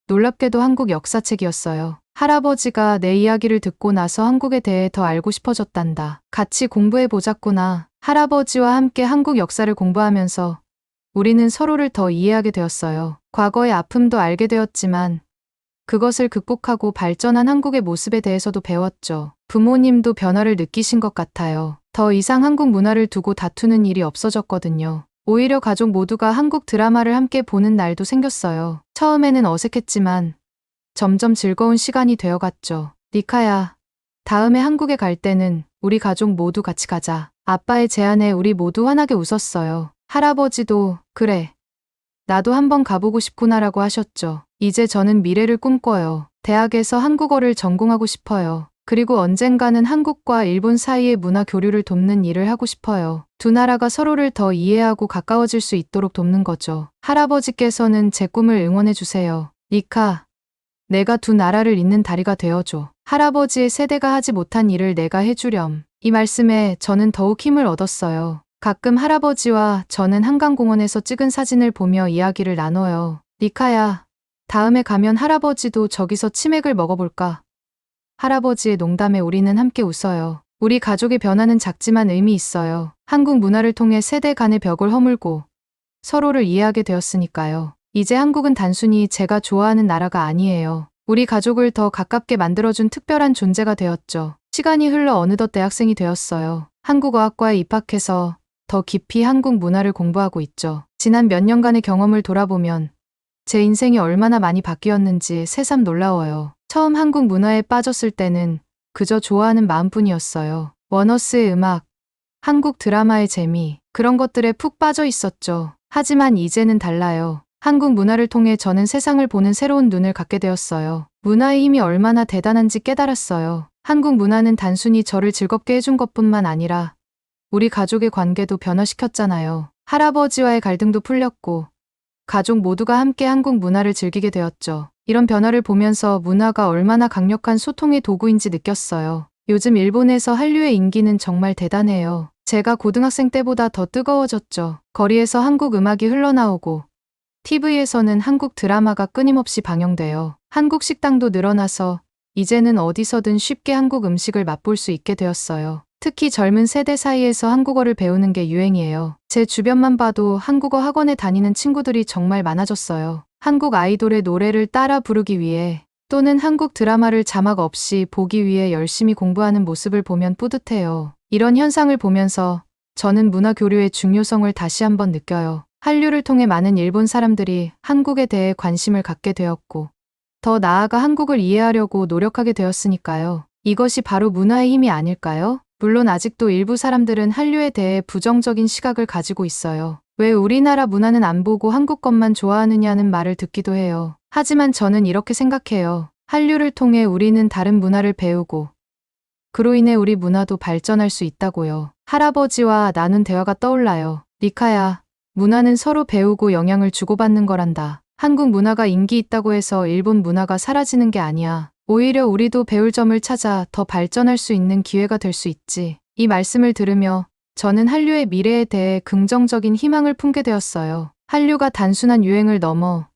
놀랍게도 한국 역사책이었어요. 할아버지가 내 이야기를 듣고 나서 한국에 대해 더 알고 싶어졌단다. 같이 공부해 보자꾸나. 할아버지와 함께 한국 역사를 공부하면서 우리는 서로를 더 이해하게 되었어요. 과거의 아픔도 알게 되었지만 그것을 극복하고 발전한 한국의 모습에 대해서도 배웠죠. 부모님도 변화를 느끼신 것 같아요. 더 이상 한국 문화를 두고 다투는 일이 없어졌거든요. 오히려 가족 모두가 한국 드라마를 함께 보는 날도 생겼어요. 처음에는 어색했지만 점점 즐거운 시간이 되어갔죠. 니카야, 다음에 한국에 갈 때는 우리 가족 모두 같이 가자. 아빠의 제안에 우리 모두 환하게 웃었어요. 할아버지도 그래, 나도 한번 가보고 싶구나라고 하셨죠. 이제 저는 미래를 꿈꿔요. 대학에서 한국어를 전공하고 싶어요. 그리고 언젠가는 한국과 일본 사이의 문화 교류를 돕는 일을 하고 싶어요. 두 나라가 서로를 더 이해하고 가까워질 수 있도록 돕는 거죠. 할아버지께서는 제 꿈을 응원해 주세요. 니카, 내가 두 나라를 잇는 다리가 되어줘. 할아버지의 세대가 하지 못한 일을 내가 해주렴. 이 말씀에 저는 더욱 힘을 얻었어요. 가끔 할아버지와 저는 한강공원에서 찍은 사진을 보며 이야기를 나눠요. 니카야, 다음에 가면 할아버지도 저기서 치맥을 먹어볼까? 할아버지의 농담에 우리는 함께 웃어요. 우리 가족의 변화는 작지만 의미 있어요. 한국 문화를 통해 세대 간의 벽을 허물고 서로를 이해하게 되었으니까요. 이제 한국은 단순히 제가 좋아하는 나라가 아니에요. 우리 가족을 더 가깝게 만들어준 특별한 존재가 되었죠. 시간이 흘러 어느덧 대학생이 되었어요. 한국어학과에 입학해서 더 깊이 한국 문화를 공부하고 있죠. 지난 몇 년간의 경험을 돌아보면 제 인생이 얼마나 많이 바뀌었는지 새삼 놀라워요. 처음 한국 문화에 빠졌을 때는 그저 좋아하는 마음뿐이었어요. 원어스의 음악, 한국 드라마의 재미, 그런 것들에 푹 빠져 있었죠. 하지만 이제는 달라요. 한국 문화를 통해 저는 세상을 보는 새로운 눈을 갖게 되었어요. 문화의 힘이 얼마나 대단한지 깨달았어요. 한국 문화는 단순히 저를 즐겁게 해준 것뿐만 아니라 우리 가족의 관계도 변화시켰잖아요. 할아버지와의 갈등도 풀렸고 가족 모두가 함께 한국 문화를 즐기게 되었죠. 이런 변화를 보면서 문화가 얼마나 강력한 소통의 도구인지 느꼈어요. 요즘 일본에서 한류의 인기는 정말 대단해요. 제가 고등학생 때보다 더 뜨거워졌죠. 거리에서 한국 음악이 흘러나오고 TV에서는 한국 드라마가 끊임없이 방영돼요. 한국 식당도 늘어나서 이제는 어디서든 쉽게 한국 음식을 맛볼 수 있게 되었어요. 특히 젊은 세대 사이에서 한국어를 배우는 게 유행이에요. 제 주변만 봐도 한국어 학원에 다니는 친구들이 정말 많아졌어요. 한국 아이돌의 노래를 따라 부르기 위해 또는 한국 드라마를 자막 없이 보기 위해 열심히 공부하는 모습을 보면 뿌듯해요. 이런 현상을 보면서 저는 문화 교류의 중요성을 다시 한번 느껴요. 한류를 통해 많은 일본 사람들이 한국에 대해 관심을 갖게 되었고, 더 나아가 한국을 이해하려고 노력하게 되었으니까요. 이것이 바로 문화의 힘이 아닐까요? 물론 아직도 일부 사람들은 한류에 대해 부정적인 시각을 가지고 있어요. 왜 우리나라 문화는 안 보고 한국 것만 좋아하느냐는 말을 듣기도 해요. 하지만 저는 이렇게 생각해요. 한류를 통해 우리는 다른 문화를 배우고, 그로 인해 우리 문화도 발전할 수 있다고요. 할아버지와 나눈 대화가 떠올라요. 리카야, 문화는 서로 배우고 영향을 주고받는 거란다. 한국 문화가 인기 있다고 해서 일본 문화가 사라지는 게 아니야. 오히려 우리도 배울 점을 찾아 더 발전할 수 있는 기회가 될 수 있지. 이 말씀을 들으며 저는 한류의 미래에 대해 긍정적인 희망을 품게 되었어요. 한류가 단순한 유행을 넘어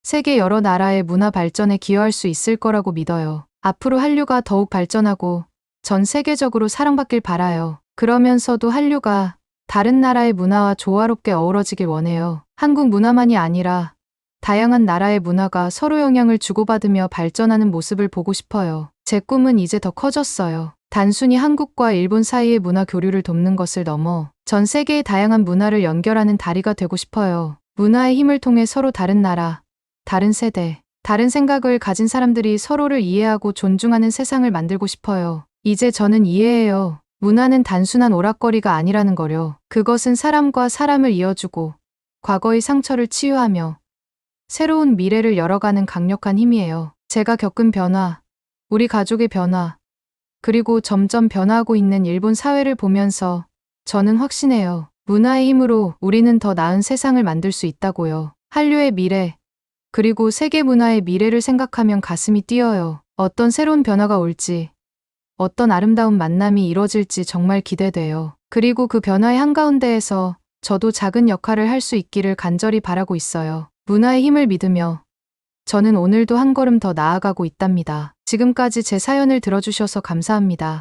세계 여러 나라의 문화 발전에 기여할 수 있을 거라고 믿어요. 앞으로 한류가 더욱 발전하고 전 세계적으로 사랑받길 바라요. 그러면서도 한류가 다른 나라의 문화와 조화롭게 어우러지길 원해요. 한국 문화만이 아니라 다양한 나라의 문화가 서로 영향을 주고받으며 발전하는 모습을 보고 싶어요. 제 꿈은 이제 더 커졌어요. 단순히 한국과 일본 사이의 문화 교류를 돕는 것을 넘어 전 세계의 다양한 문화를 연결하는 다리가 되고 싶어요. 문화의 힘을 통해 서로 다른 나라, 다른 세대, 다른 생각을 가진 사람들이 서로를 이해하고 존중하는 세상을 만들고 싶어요. 이제 저는 이해해요. 문화는 단순한 오락거리가 아니라는 거요. 그것은 사람과 사람을 이어주고 과거의 상처를 치유하며 새로운 미래를 열어가는 강력한 힘이에요. 제가 겪은 변화, 우리 가족의 변화, 그리고 점점 변화하고 있는 일본 사회를 보면서 저는 확신해요. 문화의 힘으로 우리는 더 나은 세상을 만들 수 있다고요. 한류의 미래, 그리고 세계 문화의 미래를 생각하면 가슴이 뛰어요. 어떤 새로운 변화가 올지, 어떤 아름다운 만남이 이뤄질지 정말 기대돼요. 그리고 그 변화의 한가운데에서 저도 작은 역할을 할 수 있기를 간절히 바라고 있어요. 문화의 힘을 믿으며 저는 오늘도 한 걸음 더 나아가고 있답니다. 지금까지 제 사연을 들어주셔서 감사합니다.